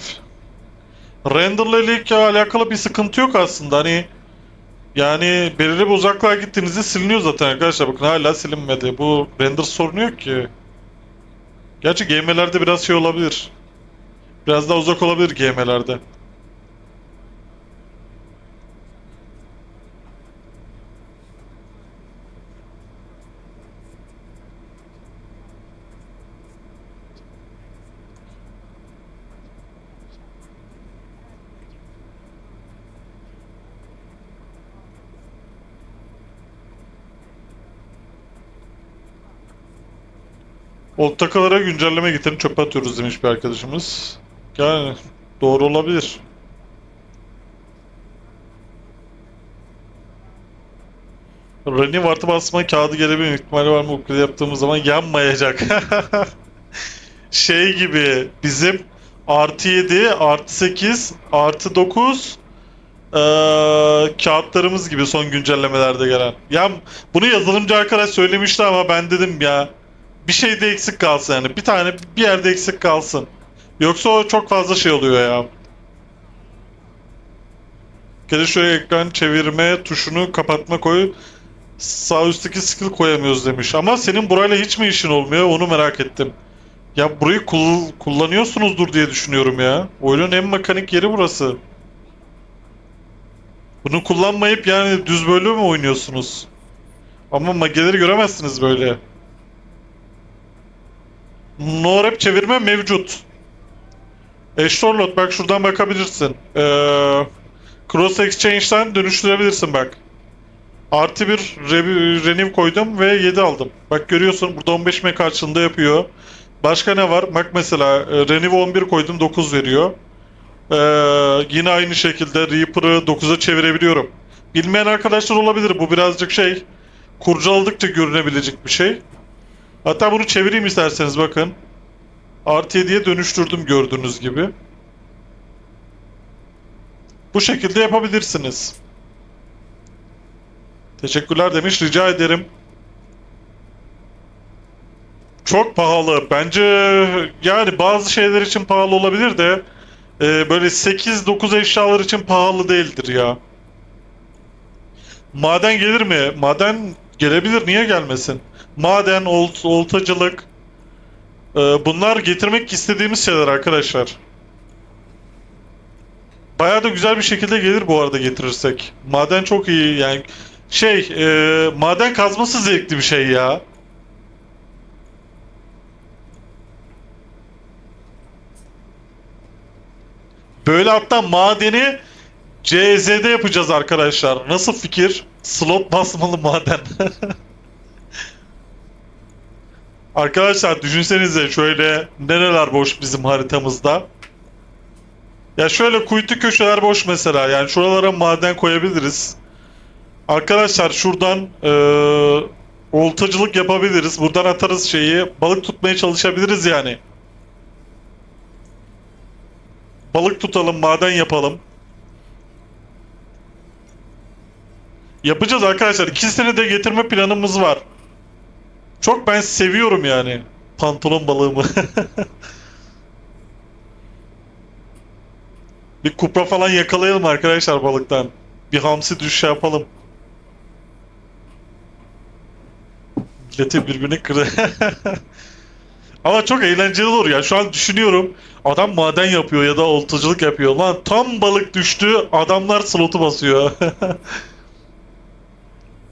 Render'la ile alakalı bir sıkıntı yok aslında, hani yani belirli bir uzaklığa gittiğinizde siliniyor zaten arkadaşlar, bakın hala silinmedi. Bu render sorunu yok ki. Gerçi GM'lerde biraz şey olabilir. Biraz daha uzak olabilir GM'lerde. Old güncelleme getirin çöpe atıyoruz demiş bir arkadaşımız. Yani doğru olabilir. Running artı basma kağıdı gelebilir ihtimali var mı? Upgrade yaptığımız zaman yanmayacak. Şey gibi bizim artı 7, artı 8, artı 9 kağıtlarımız gibi son güncellemelerde gelen. Ya bunu yazılımcı arkadaş söylemişti ama ben dedim ya bir şey de eksik kalsın, yani bir tane bir yerde eksik kalsın. Yoksa o çok fazla şey oluyor ya. Gel şöyle ekran çevirme tuşunu kapatma koy. Sağ üstteki skill koyamıyoruz demiş. Ama senin burayla hiç mi işin olmuyor? Onu merak ettim. Ya burayı kullanıyorsunuzdur diye düşünüyorum ya. Oyunun en mekanik yeri burası. Bunu kullanmayıp yani düz böyle mi oynuyorsunuz? Ama mageleri göremezsiniz böyle. No rep çevirme mevcut. Eşorlot bak şuradan bakabilirsin. Cross Exchange'den dönüştürebilirsin bak. Artı bir renew koydum ve 7 aldım. Bak görüyorsun burada 15 M karşılığında yapıyor. Başka ne var? Bak mesela renew 11 koydum 9 veriyor. Yine aynı şekilde Reaper'ı 9'a çevirebiliyorum. Bilmeyen arkadaşlar olabilir. Bu birazcık şey, kurcaladıkça görünebilecek bir şey. Hatta bunu çevireyim isterseniz bakın. Artı 7'ye dönüştürdüm gördüğünüz gibi. Bu şekilde yapabilirsiniz. Teşekkürler demiş, rica ederim. Çok pahalı. Bence yani bazı şeyler için pahalı olabilir de böyle 8-9 eşyalar için pahalı değildir ya. Maden gelir mi? Maden gelebilir. Niye gelmesin? Maden, oltacılık. Bunlar getirmek istediğimiz şeyler arkadaşlar. Bayağı da güzel bir şekilde gelir bu arada getirirsek. Maden çok iyi yani. Şey, maden kazması zevkli bir şey ya. Böyle hatta madeni CZ'de yapacağız arkadaşlar. Nasıl fikir? Slot basmalı maden. Arkadaşlar düşünsenize şöyle nereler boş bizim haritamızda. Ya şöyle kuytu köşeler boş mesela. Yani şuralara maden koyabiliriz. Arkadaşlar şuradan oltacılık yapabiliriz. Buradan atarız şeyi. Balık tutmaya çalışabiliriz yani. Balık tutalım, maden yapalım. Yapacağız arkadaşlar. İkisini de getirme planımız var. Çok ben seviyorum yani. Pantolon balığımı. Bir kupra falan yakalayalım arkadaşlar balıktan. Bir hamsi düş yapalım. Milleti birbirini kır. Ama çok eğlenceli olur ya. Şu an düşünüyorum. Adam maden yapıyor ya da oltacılık yapıyor. Lan tam balık düştü. Adamlar slotu basıyor.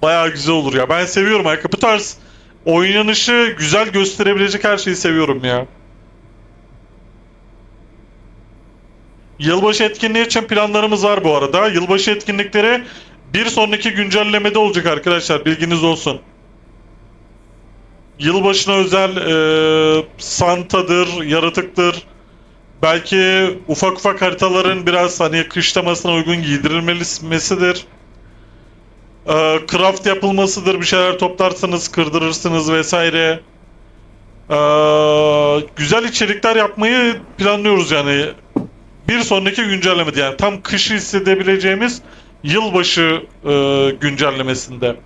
Bayağı güzel olur ya. Ben seviyorum. Bu tarz oynanışı güzel gösterebilecek her şeyi seviyorum ya. Yılbaşı etkinliği için planlarımız var bu arada. Yılbaşı etkinlikleri bir sonraki güncellemede olacak arkadaşlar. Bilginiz olsun. Yılbaşına özel Santa'dır, yaratıktır. Belki ufak ufak haritaların biraz hani kış temasına uygun giydirilmesidir. Craft yapılmasıdır. Bir şeyler toplarsınız, kırdırırsınız vesaire. Güzel içerikler yapmayı planlıyoruz yani. Bir sonraki güncellemede yani tam kışı hissedebileceğimiz yılbaşı güncellemesinde.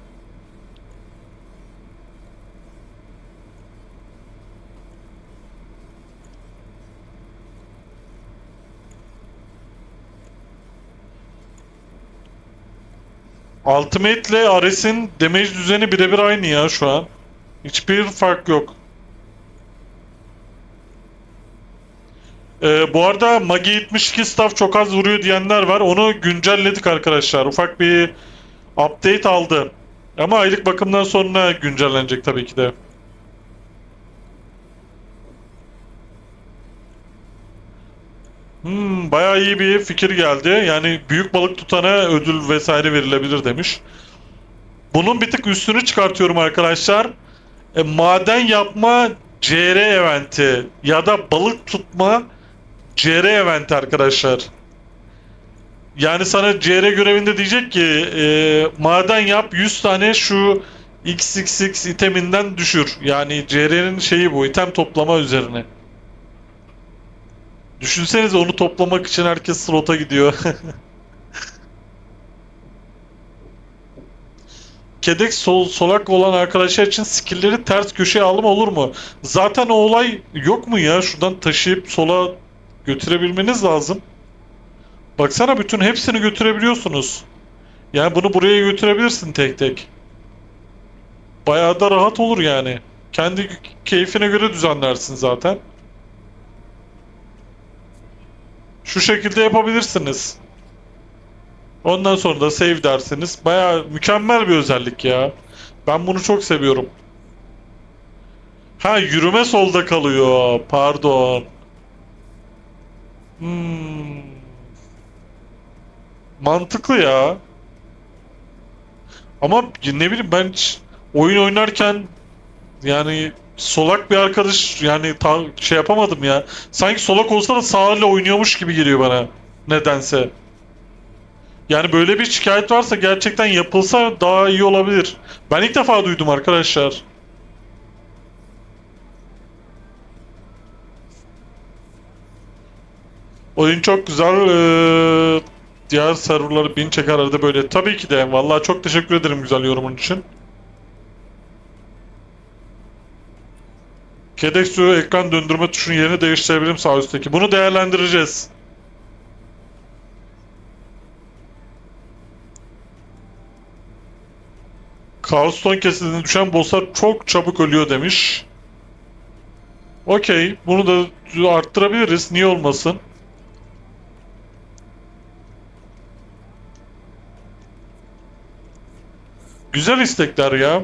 Ultimate ile Ares'in damage düzeni birebir aynı ya şu an. Hiçbir fark yok. Bu arada Magi 72 staff çok az vuruyor diyenler var. Onu güncelledik arkadaşlar. Ufak bir update aldı. Ama aylık bakımdan sonra güncellenecek tabii ki de. Bayağı iyi bir fikir geldi. Yani büyük balık tutana ödül vesaire verilebilir demiş. Bunun bir tık üstünü çıkartıyorum arkadaşlar. Maden yapma CR eventi ya da balık tutma CR eventi arkadaşlar. Yani sana CR görevinde diyecek ki maden yap 100 tane şu XXX iteminden düşür. Yani CR'nin şeyi bu, item toplama üzerine. Düşünsenize onu toplamak için herkes slota gidiyor. Kedek solak olan arkadaşlar için skill'leri ters köşeye alım olur mu? Zaten o olay yok mu ya? Şuradan taşıyıp sola götürebilmeniz lazım. Baksana bütün hepsini götürebiliyorsunuz. Yani bunu buraya götürebilirsin tek tek. Bayağı da rahat olur yani. Kendi keyfine göre düzenlersin zaten. Şu şekilde yapabilirsiniz. Ondan sonra da save dersiniz. Bayağı mükemmel bir özellik ya. Ben bunu çok seviyorum. Ha yürüme solda kalıyor. Pardon. Hmm, mantıklı ya. Ama ne bileyim ben hiç oyun oynarken yani solak bir arkadaş yani şey yapamadım ya. Sanki solak olsa da sağıyla oynuyormuş gibi geliyor bana. Nedense. Yani böyle bir şikayet varsa gerçekten yapılsa daha iyi olabilir. Ben ilk defa duydum arkadaşlar. Oyun çok güzel. Diğer serverları bin çeker arada böyle. Tabii ki de. Vallahi çok teşekkür ederim güzel yorumun için. Kedexu ekran döndürme tuşunun yerini değiştirebilirim sağ üstteki. Bunu değerlendireceğiz. Kaoston kesildiğinde düşen bosslar çok çabuk ölüyor demiş. Okey. Bunu da arttırabiliriz. Niye olmasın? Güzel istekler ya.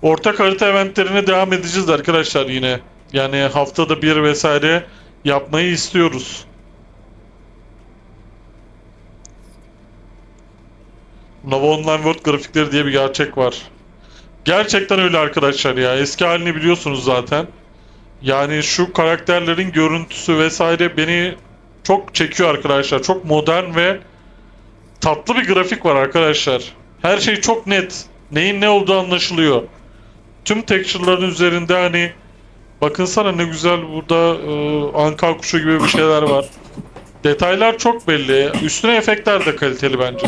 Ortak harita eventlerine devam edeceğiz arkadaşlar yine. Yani haftada bir vesaire yapmayı istiyoruz. Nova Online World grafikleri diye bir gerçek var. Gerçekten öyle arkadaşlar ya. Eski halini biliyorsunuz zaten. Yani şu karakterlerin görüntüsü vesaire beni çok çekiyor arkadaşlar. Çok modern ve tatlı bir grafik var arkadaşlar. Her şey çok net. Neyin ne olduğu anlaşılıyor. Tüm texture'ların üzerinde hani bakınsana ne güzel burada anka kuşu gibi bir şeyler var. Detaylar çok belli. Üstüne efektler de kaliteli bence.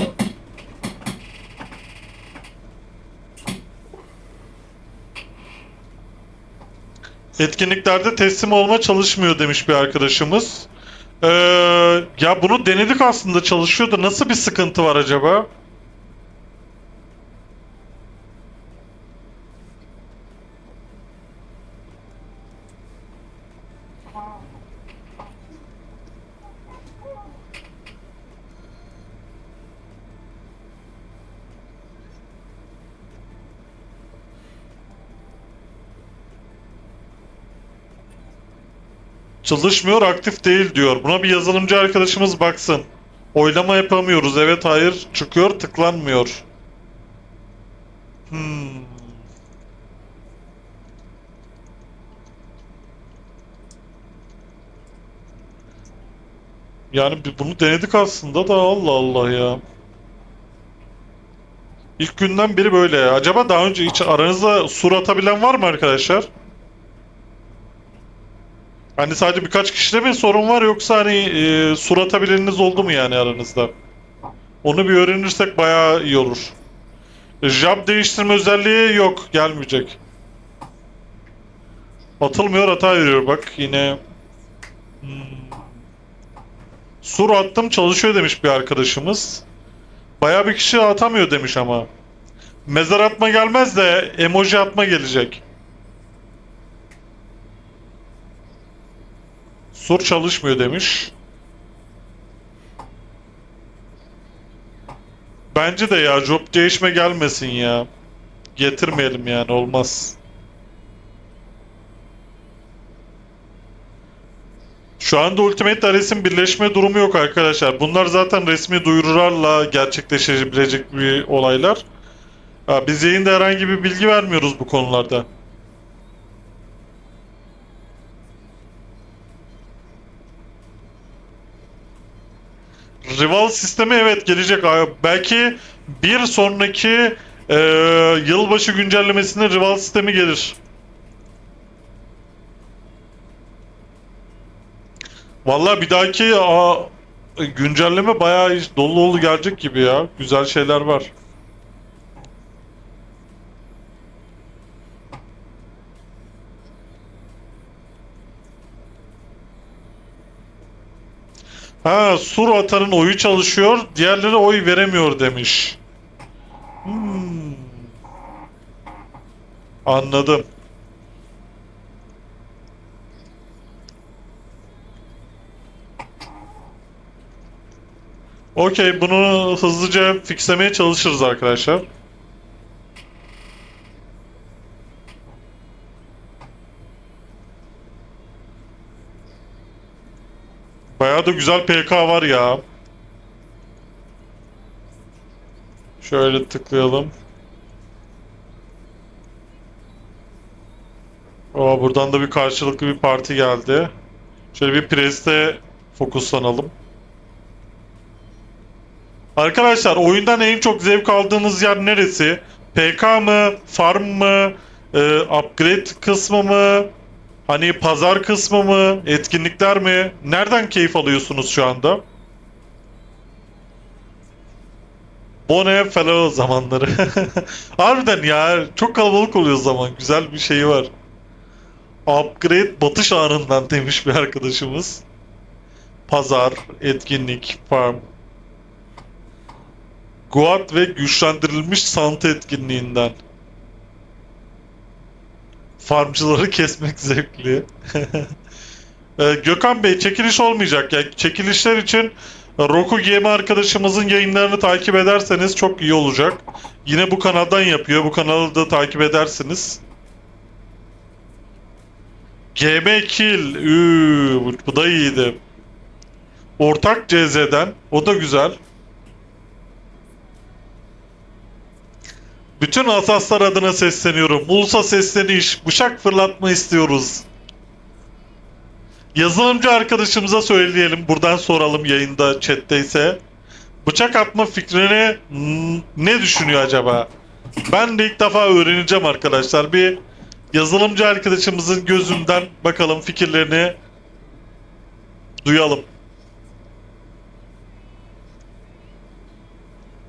Etkinliklerde teslim olma çalışmıyor demiş bir arkadaşımız. Ya bunu denedik aslında, çalışıyordu. Nasıl bir sıkıntı var acaba? Çalışmıyor, aktif değil diyor. Buna bir yazılımcı arkadaşımız baksın. Oylama yapamıyoruz. Evet, hayır çıkıyor, tıklanmıyor. Hmm. Yani bunu denedik aslında da, Allah Allah ya. İlk günden beri böyle. Acaba daha önce hiç aranızda sur atabilen var mı arkadaşlar? Hani sadece birkaç kişide mi sorun var, yoksa hani sur atabileniniz oldu mu yani aranızda? Onu bir öğrenirsek bayağı iyi olur. Job değiştirme özelliği yok, gelmeyecek. Atılmıyor, hata veriyor bak yine. Hmm. Sur attım, çalışıyor demiş bir arkadaşımız. Bayağı bir kişi atamıyor demiş ama. Mezar atma gelmez de emoji atma gelecek. Sur çalışmıyor demiş. Bence de ya, job değişme gelmesin ya. Getirmeyelim yani, olmaz. Şu anda Ultimate Ares'in birleşme durumu yok arkadaşlar. Bunlar zaten resmi duyurularla gerçekleşebilecek bir olaylar. Ha, biz yayında herhangi bir bilgi vermiyoruz bu konularda. Rival sistemi evet gelecek. Belki bir sonraki e, yılbaşı güncellemesinde rival sistemi gelir. Vallahi bir dahaki güncelleme bayağı dolu dolu gelecek gibi ya. Güzel şeyler var. Ha, sur atanın oyu çalışıyor, diğerleri oy veremiyor demiş. Hmm, anladım. Okey, bunu hızlıca fixlemeye çalışırız arkadaşlar. Bayağı da güzel PK var ya. Şöyle tıklayalım. Buradan da bir karşılıklı bir parti geldi. Şöyle bir preste fokuslanalım. Arkadaşlar, oyundan en çok zevk aldığınız yer neresi? PK mı? Farm mı? Upgrade kısmı mı? Hani pazar kısmı mı? Etkinlikler mi? Nereden keyif alıyorsunuz şu anda? Bone Fellow zamanları. Harbiden ya, çok kalabalık oluyor zaman. Güzel bir şey var. Upgrade batış anından demiş bir arkadaşımız. Pazar, etkinlik, farm. Guard ve güçlendirilmiş sant etkinliğinden. Farmcıları kesmek zevkli. Gökhan Bey, çekiliş olmayacak. Yani çekilişler için Roku Game arkadaşımızın yayınlarını takip ederseniz çok iyi olacak. Yine bu kanaldan yapıyor. Bu kanalı da takip edersiniz. GB Kill. Bu da iyiydi. Ortak CZ'den. O da güzel. Bütün asaslar adına sesleniyorum. Ulusa sesleniş. Bıçak fırlatma istiyoruz. Yazılımcı arkadaşımıza söyleyelim. Buradan soralım yayında, chatteyse. Bıçak atma fikrini ne düşünüyor acaba? Ben de ilk defa öğreneceğim arkadaşlar. Bir yazılımcı arkadaşımızın gözünden bakalım, fikirlerini duyalım.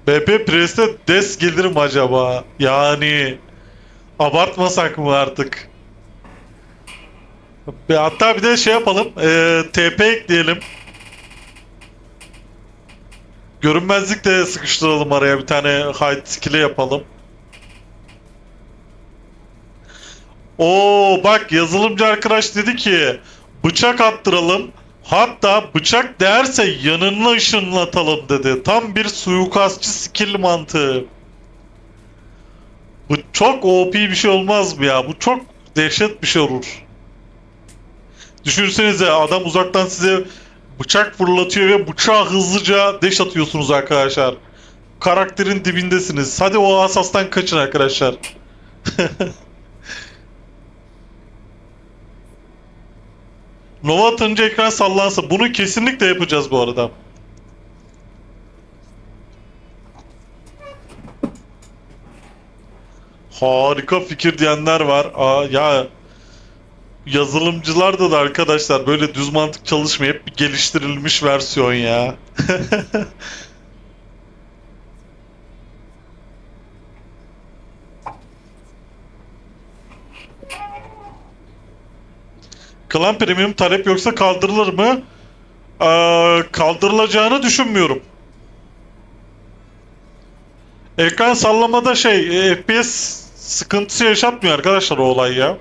BP Press'te des gelir mi acaba? Yani abartmasak mı artık? Hatta bir de şey yapalım. TP ekleyelim. Görünmezlik de sıkıştıralım araya, bir tane hide skill'i yapalım. Oo bak, yazılımcı arkadaş dedi ki bıçak attıralım. Hatta bıçak değerse yanına ışınlatalım dedi. Tam bir suikastçı skill mantığı. Bu çok OP bir şey olmaz mı ya? Bu çok dehşet bir şey olur. Düşünsenize, adam uzaktan size bıçak fırlatıyor ve bıçağı hızlıca deş atıyorsunuz arkadaşlar. Karakterin dibindesiniz. Hadi o asastan kaçın arkadaşlar. Nova atınca ekran sallansa. Bunu kesinlikle yapacağız bu arada. Harika fikir diyenler var. Ya yazılımcılarda da arkadaşlar böyle düz mantık çalışmayıp bir geliştirilmiş versiyon ya. Klan Premium talep yoksa kaldırılır mı? Kaldırılacağını düşünmüyorum. Ekran sallamada FPS sıkıntısı yaşatmıyor arkadaşlar o olay ya.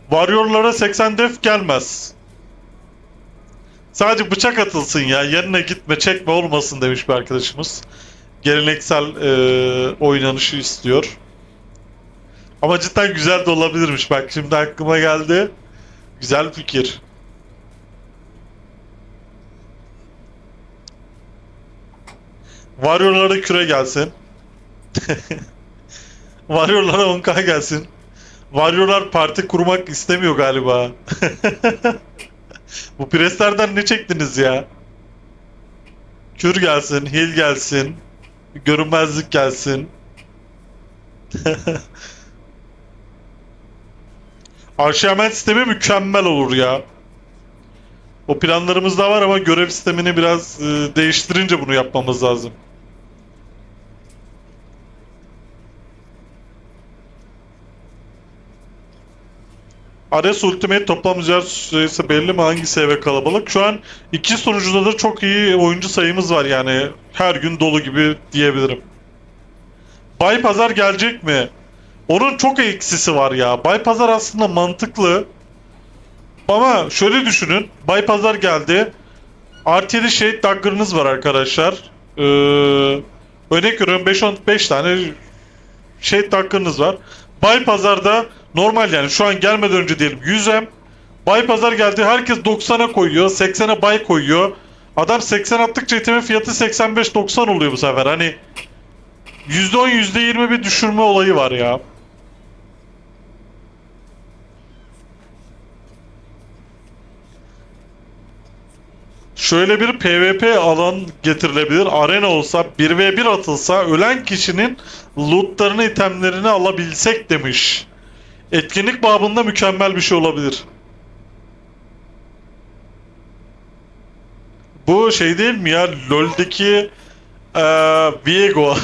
Warrior'lara 80 def gelmez. Sadece bıçak atılsın ya. Yanına gitme çekme olmasın demiş bir arkadaşımız. Geleneksel oynanışı istiyor. Ama cidden güzel de olabilirmiş. Bak şimdi aklıma geldi. Güzel fikir. Warrior'lara küre gelsin. Warrior'lara 10k gelsin. Warrior'lar parti kurmak istemiyor galiba. Bu preslerden ne çektiniz ya? Kür gelsin, heal gelsin, görünmezlik gelsin. Arşiyamen sistemi mükemmel olur ya. O planlarımız da var ama görev sistemini biraz değiştirince bunu yapmamız lazım. Ares Ultimate toplam ücret sayısı belli mi? Hangisi eve kalabalık? Şu an iki sunucuda da çok iyi oyuncu sayımız var yani. Her gün dolu gibi diyebilirim. Bay Pazar gelecek mi? Onun çok eksisi var ya. Bay Pazar aslında mantıklı. Ama şöyle düşünün. Bay Pazar geldi. RT'li Shade Dagger'ınız var arkadaşlar. Ee, Örnek veriyorum, 5 tane Shade Dagger'ınız var. Bay Pazar'da normal, yani şu an gelmeden önce diyelim 100M. Bay Pazar geldi, herkes 90'a koyuyor, 80'e bay koyuyor. Adam 80 attıkça itemin fiyatı 85-90 oluyor bu sefer. Hani %10 %20 bir düşürme olayı var ya. Şöyle bir PvP alan getirilebilir. Arena olsa, 1v1 atılsa, ölen kişinin lootlarını, itemlerini alabilsek demiş. Etkinlik babında mükemmel bir şey olabilir. Bu şey değil mi ya? LoL'deki Viego.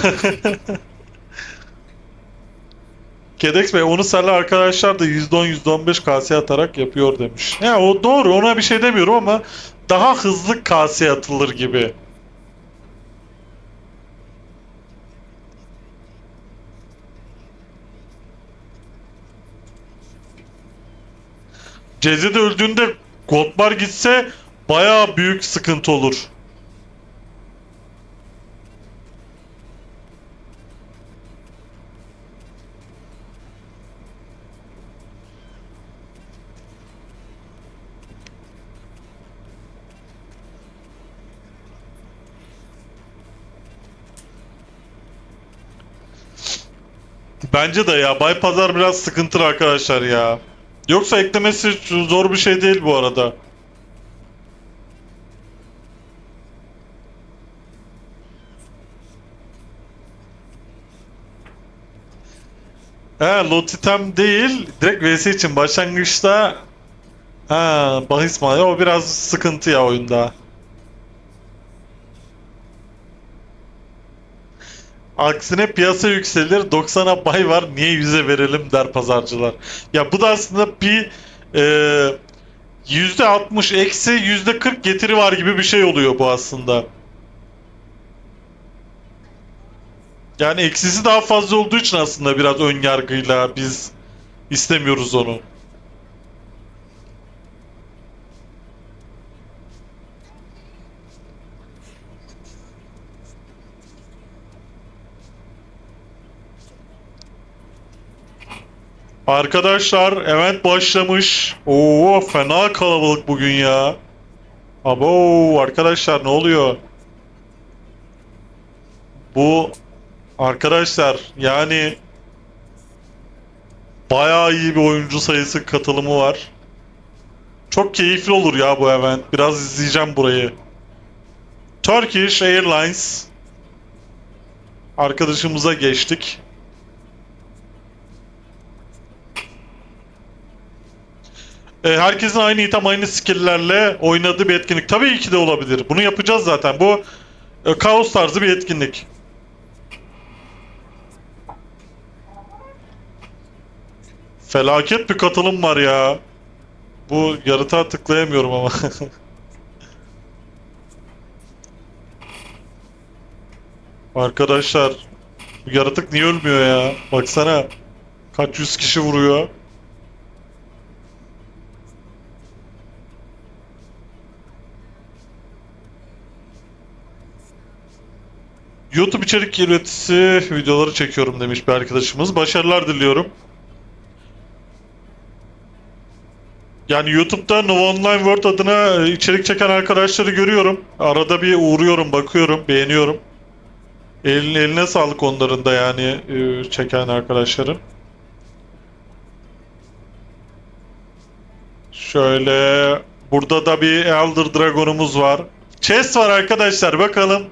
Kedex Bey onu seninle arkadaşlar da %10 %15 kase atarak yapıyor demiş. Ya o doğru, ona bir şey demiyorum ama daha hızlı kase atılır gibi. Ceze'de öldüğünde Goldbar gitse bayağı büyük sıkıntı olur. Bence de ya, Bay Pazar biraz sıkıntılı arkadaşlar ya. Yoksa eklemesi zor bir şey değil bu arada. He, lot item değil, direkt VS için başlangıçta bahis mali, o biraz sıkıntı ya oyunda. Aksine piyasa yükselir, 90'a bay var, niye 100'e verelim der pazarcılar. Ya bu da aslında bir e, %60 eksi %40 getiri var gibi bir şey oluyor bu aslında. Yani eksisi daha fazla olduğu için aslında biraz ön yargıyla biz istemiyoruz onu. Arkadaşlar event başlamış. Oo fena kalabalık bugün ya. Abo arkadaşlar ne oluyor? Bu arkadaşlar yani bayağı iyi bir oyuncu sayısı katılımı var. Çok keyifli olur ya bu event. Biraz izleyeceğim burayı. Turkish Airlines arkadaşımıza geçtik. Herkesin aynı item aynı skill'lerle oynadığı bir etkinlik. Tabii ki de olabilir. Bunu yapacağız zaten. Bu kaos tarzı bir etkinlik. Felaket bir katılım var ya. Bu yaratığa tıklayamıyorum ama. Arkadaşlar bu yaratık niye ölmüyor ya? Baksana. Kaç yüz kişi vuruyor. YouTube içerik üreticisi videoları çekiyorum demiş bir arkadaşımız. Başarılar diliyorum. Yani YouTube'da Nova Online World adına içerik çeken arkadaşları görüyorum. Arada bir uğruyorum, bakıyorum, beğeniyorum. Eline sağlık onların da yani çeken arkadaşların. Şöyle burada da bir Elder Dragon'umuz var. Chest var arkadaşlar bakalım.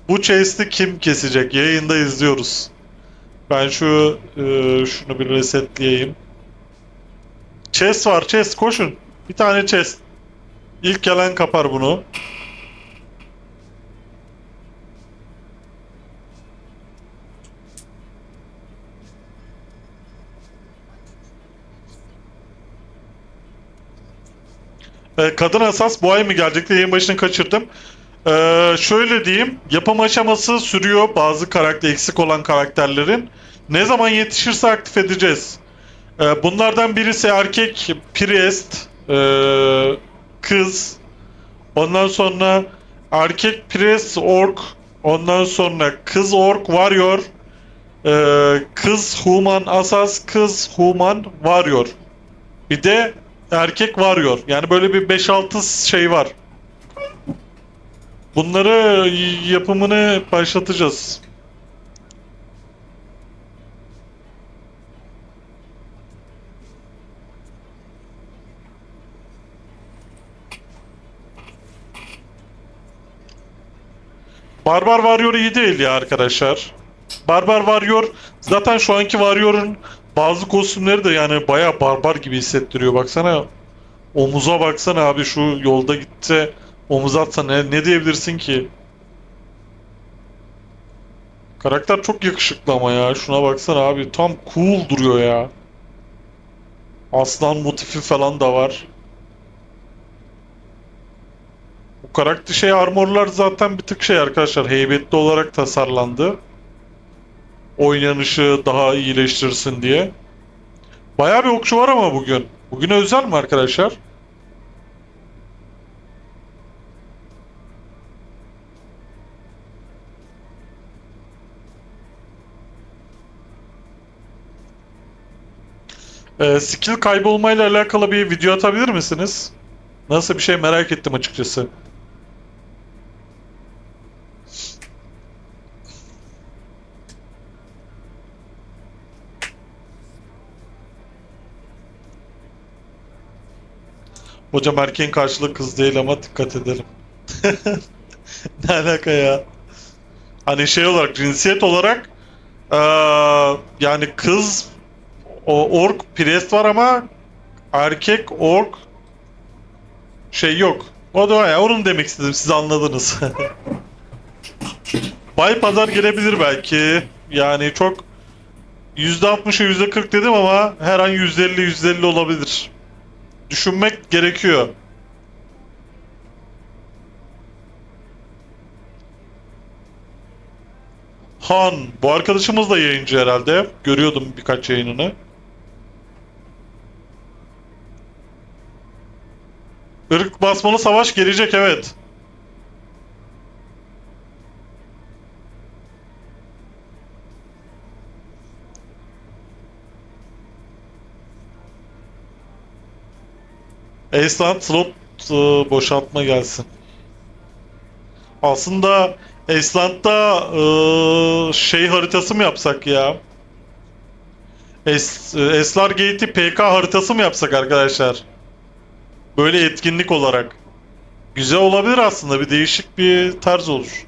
Bu chest'i kim kesecek? Yayında izliyoruz. Ben şunu bir resetleyeyim. Chest var, chest koşun. Bir tane chest. İlk gelen kapar bunu. Kadın asas bu ay mı gelecekti? Yayın başını kaçırdım. Şöyle diyeyim. Yapım aşaması sürüyor bazı eksik olan karakterlerin. Ne zaman yetişirse aktif edeceğiz. Bunlardan birisi erkek priest, kız. Ondan sonra erkek priest orc. Ondan sonra kız orc warrior. Kız human asas, kız human warrior. Bir de erkek varıyor. Yani böyle bir 5-6 şey var. Bunları yapımını başlatacağız. Barbar Warrior iyi değil ya arkadaşlar. Barbar Warrior zaten şu anki Warrior'un bazı kostümleri de yani bayağı barbar gibi hissettiriyor. Baksana omuza baksana abi şu yolda gitti omuz atsa ne diyebilirsin ki? Karakter çok yakışıklı ama ya. Şuna baksana abi. Tam cool duruyor ya. Aslan motifi falan da var. Bu karakter armorlar zaten bir tık arkadaşlar. Heybetli olarak tasarlandı. Oynanışı daha iyileştirsin diye. Bayağı bir okçu var ama bugün. Bugüne özel mi arkadaşlar? Skill kaybolmayla alakalı bir video atabilir misiniz? Nasıl bir şey merak ettim açıkçası. Hocam erkeğin karşılığı kız değil ama dikkat edelim. Ne alaka ya? Hani olarak cinsiyet olarak yani kız ork priest var ama erkek ork yok. O da ya onun demek istedim siz anladınız. Bay pazar gelebilir belki. Yani çok %60'a %40 dedim ama her an %50 %50 olabilir. düşünmek gerekiyor. Han, bu arkadaşımız da yayıncı herhalde. Görüyordum birkaç yayınını. Irk basmalı savaş gelecek, evet. Iceland slot boşaltma gelsin. Aslında Iceland'da şey haritası mı yapsak ya? Eslar Gate'i PK haritası mı yapsak arkadaşlar? Böyle etkinlik olarak. Güzel olabilir aslında. Bir değişik bir tarz olur.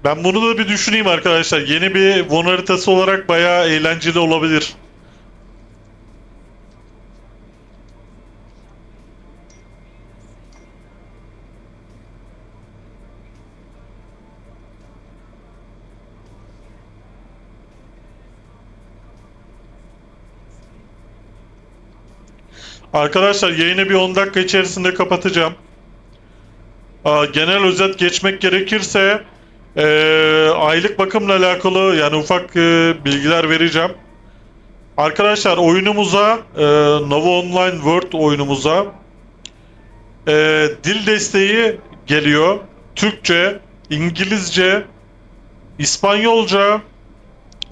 Ben bunu da bir düşüneyim arkadaşlar. Yeni bir Von haritası olarak bayağı eğlenceli olabilir. Arkadaşlar yayını bir 10 dakika içerisinde kapatacağım. Genel özet geçmek gerekirse aylık bakımla alakalı yani ufak bilgiler vereceğim. Arkadaşlar oyunumuza Nova Online World oyunumuza dil desteği geliyor. Türkçe, İngilizce, İspanyolca,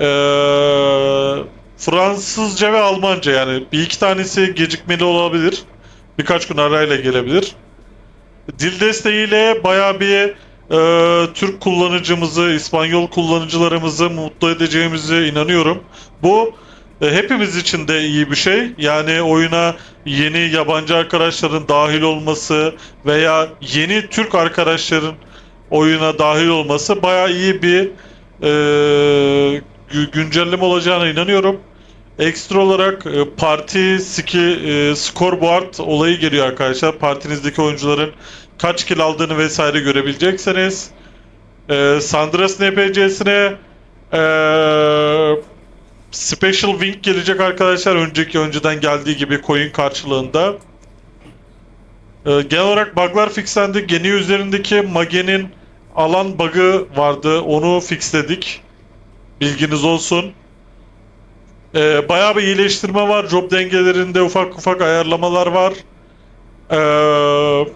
e, Fransızca ve Almanca, yani bir iki tanesi gecikmeli olabilir. Birkaç gün arayla gelebilir. Dil desteğiyle bayağı bir Türk kullanıcımızı, İspanyol kullanıcılarımızı mutlu edeceğimize inanıyorum. Bu hepimiz için de iyi bir şey. Yani oyuna yeni yabancı arkadaşların dahil olması veya yeni Türk arkadaşların oyuna dahil olması bayağı iyi bir güncelleme olacağına inanıyorum. Ekstra olarak parti scoreboard olayı geliyor arkadaşlar. Partinizdeki oyuncuların kaç kill aldığını vesaire görebileceksiniz. Sandras NPC'sine e, Special Wing gelecek arkadaşlar. Önceden geldiği gibi coin karşılığında. Genel olarak bug'lar fixlendi. Geni üzerindeki Mage'nin alan bug'ı vardı. Onu fixledik. Bilginiz olsun. Bayağı bir iyileştirme var. Job dengelerinde ufak ufak ayarlamalar var. Ee,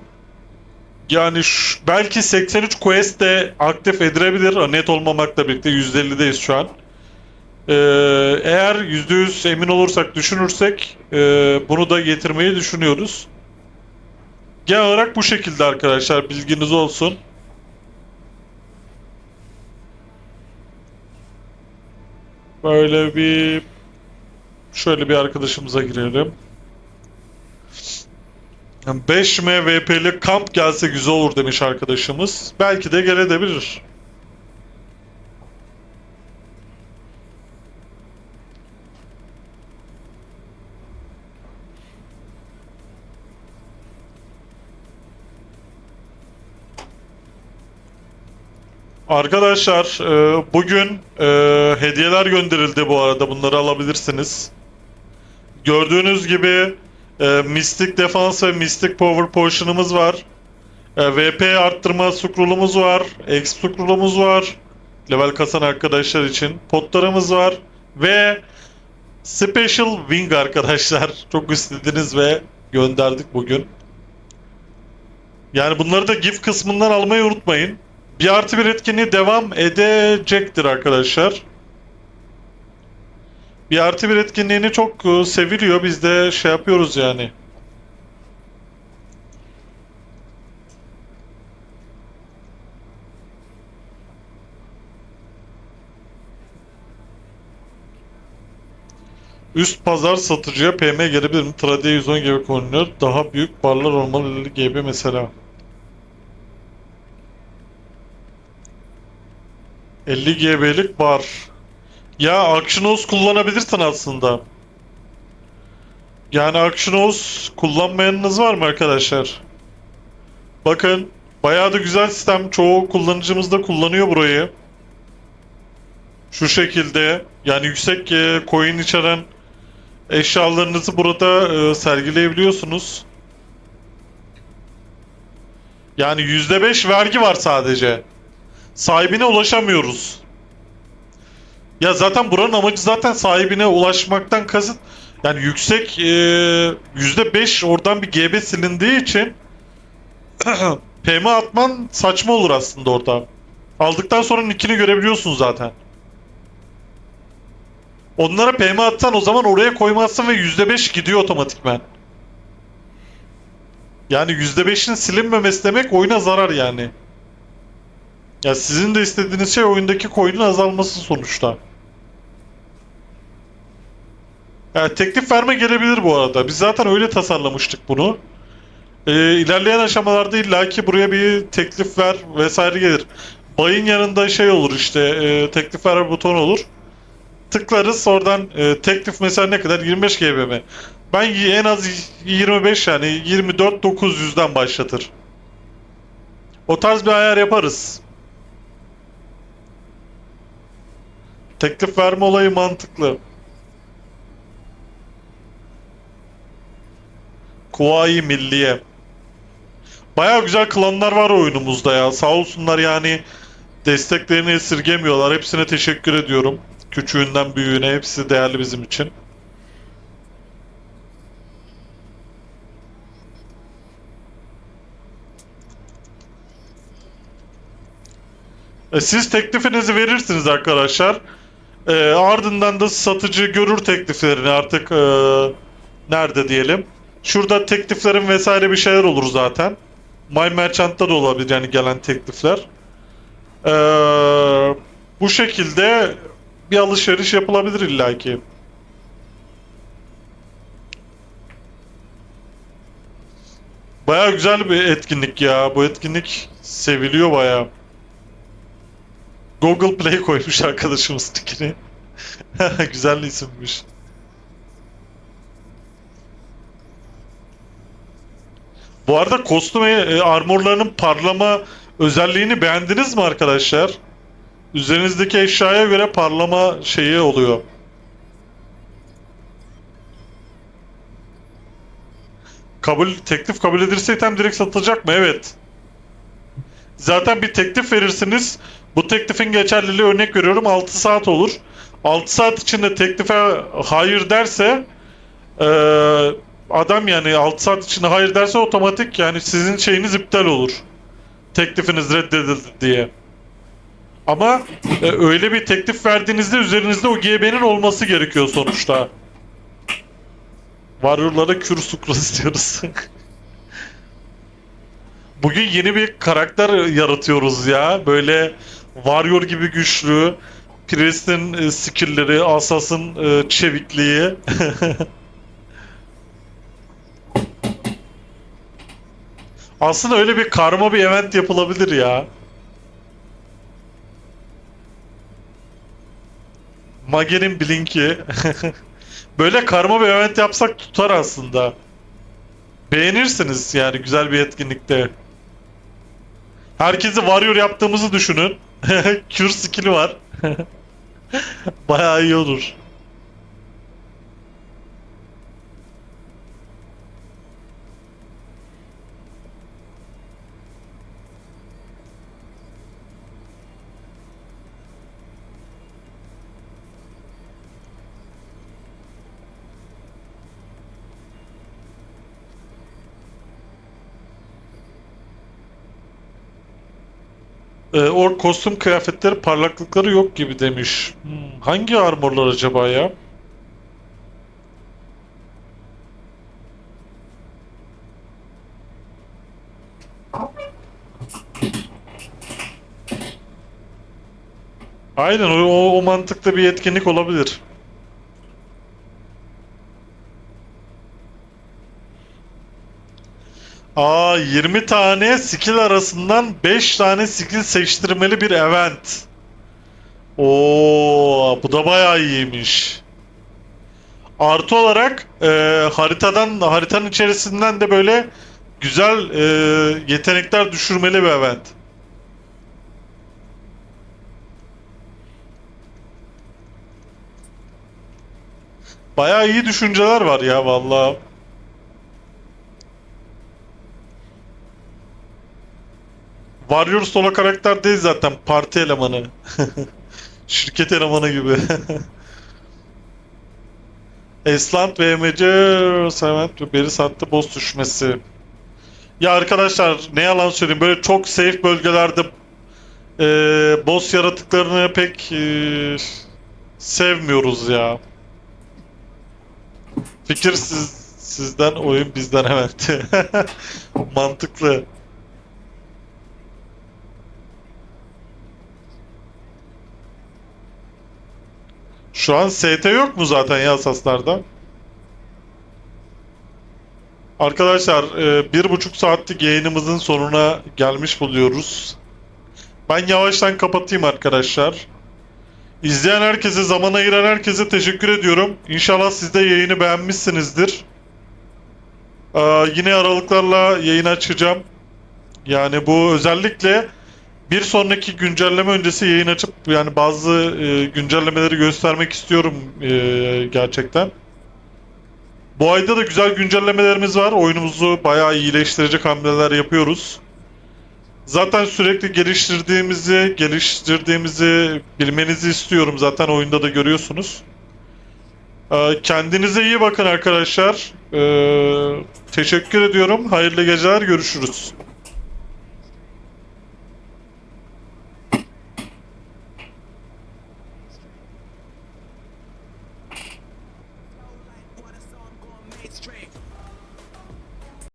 yani belki 83 quest de aktif edilebilir. Net olmamakla birlikte %50'deyiz şu an. Ee, eğer %100 emin olursak, düşünürsek bunu da getirmeyi düşünüyoruz. Genel olarak bu şekilde arkadaşlar, bilginiz olsun. Böyle bir şöyle bir arkadaşımıza girelim. 5M VP'li kamp gelse güzel olur demiş arkadaşımız. Belki de gelebilir. Arkadaşlar bugün hediyeler gönderildi bu arada. Bunları alabilirsiniz. Gördüğünüz gibi Mystic Defense ve Mystic Power Potion'ımız var. VP arttırma scroll'umuz var. Exp scroll'umuz var. Level kasan arkadaşlar için. Potlarımız var. Ve Special Wing arkadaşlar. Çok istediniz ve gönderdik bugün. Yani bunları da GIF kısmından almayı unutmayın. Bir artı bir etkinliği devam edecektir arkadaşlar. Bir artı bir etkinliğini çok seviliyor. Biz de şey yapıyoruz yani. Üst pazar satıcıya PM gelebilir mi? Tradia 110 gibi konuyor. Daha büyük barlar olmalı gibi mesela. 50 GB'lik bar. Ya Actionos kullanabilirsin aslında. Yani Actionos kullanmayanınız var mı arkadaşlar? Bakın bayağı da güzel sistem. Çoğu kullanıcımız da kullanıyor burayı. Şu şekilde yani yüksek coin içeren eşyalarınızı burada sergileyebiliyorsunuz. Yani %5 vergi var sadece. Sahibine ulaşamıyoruz. Ya zaten buranın amacı zaten sahibine ulaşmaktan kasıt yani yüksek %5 oradan bir GB silindiği için PM atman saçma olur aslında orada. Aldıktan sonra nickini görebiliyorsun zaten. Onlara PM atsan o zaman oraya koymazsın ve %5 gidiyor otomatikman. Yani %5'in silinmemesi demek oyuna zarar yani. Ya sizin de istediğiniz şey oyundaki coin'in azalması sonuçta. Yani teklif verme gelebilir bu arada. Biz zaten öyle tasarlamıştık bunu. İlerleyen aşamalarda illaki buraya bir teklif ver vesaire gelir. Bayın yanında şey olur işte teklif ver butonu olur. Tıklarız oradan teklif mesela ne kadar 25 GB mi? Ben en az 25 yani 24 900'den başlatır. O tarz bir ayar yaparız. Teklif verme olayı mantıklı. Kuvayi Milliye. Baya güzel klanlar var oyunumuzda ya. Sağ olsunlar yani desteklerini esirgemiyorlar. Hepsine teşekkür ediyorum. Küçüğünden büyüğüne hepsi değerli bizim için. Siz teklifinizi verirsiniz arkadaşlar. Ardından da satıcı görür tekliflerini artık nerede diyelim. Şurada tekliflerin vesaire bir şeyler olur zaten. My Merchant'ta da olabilir yani gelen teklifler. Bu şekilde bir alışveriş yapılabilir illaki. Baya güzel bir etkinlik ya. Bu etkinlik seviliyor baya. Google Play koymuş arkadaşımız tikini. Güzel isimmiş. Bu arada kostüm armorlarının parlama özelliğini beğendiniz mi arkadaşlar? Üzerinizdeki eşyaya göre parlama şeyi oluyor. Teklif kabul edilirse item direkt satılacak mı? Evet. Zaten bir teklif verirsiniz. Bu teklifin geçerliliği örnek veriyorum 6 saat olur. 6 saat içinde teklife hayır derse adam yani 6 saat içinde hayır derse otomatik yani sizin şeyiniz iptal olur. Teklifiniz reddedildi diye. Ama öyle bir teklif verdiğinizde üzerinizde o GB'nin olması gerekiyor sonuçta. Warrior'lara kür sukra istiyoruz. Bugün yeni bir karakter yaratıyoruz ya. Böyle Warrior gibi güçlü. Priest'in skill'leri, Assassin çevikliği. Aslında öyle bir karma bir event yapılabilir ya. Mage'nin Blink'i. Böyle karma bir event yapsak tutar aslında. Beğenirsiniz yani güzel bir etkinlikte. Herkesi Warrior yaptığımızı düşünün. Cure skill'i var. Bayağı iyi olur. Ork kostüm kıyafetleri parlaklıkları yok gibi demiş. Hangi armorlar acaba ya? Aynen o mantıkta bir etkinlik olabilir. Aa 20 tane skill arasından 5 tane skill seçtirmeli bir event. Oo bu da bayağı iyiymiş. Artı olarak haritanın içerisinden de böyle güzel yetenekler düşürmeli bir event. Bayağı iyi düşünceler var ya vallahi. Warrior solo karakter değil zaten, parti elemanı. Şirket elemanı gibi. Eslant VMC Servant beri sattı boss düşmesi. Ya arkadaşlar ne yalan söyleyeyim, böyle çok safe bölgelerde boss yaratıklarını pek sevmiyoruz ya. Fikir sizden, oyun bizden, evet. Mantıklı. Şu an ST yok mu zaten ya Asaslar'da? Arkadaşlar 1,5 saatlik yayınımızın sonuna gelmiş buluyoruz. Ben yavaştan kapatayım arkadaşlar. İzleyen herkese, zaman ayıran herkese teşekkür ediyorum. İnşallah siz de yayını beğenmişsinizdir. Yine aralıklarla yayın açacağım. Yani bu özellikle bir sonraki güncelleme öncesi yayın açıp yani bazı güncellemeleri göstermek istiyorum gerçekten. Bu ayda da güzel güncellemelerimiz var. Oyunumuzu bayağı iyileştirecek hamleler yapıyoruz. Zaten sürekli geliştirdiğimizi bilmenizi istiyorum. Zaten oyunda da görüyorsunuz. Kendinize iyi bakın arkadaşlar. Teşekkür ediyorum. Hayırlı geceler. Görüşürüz.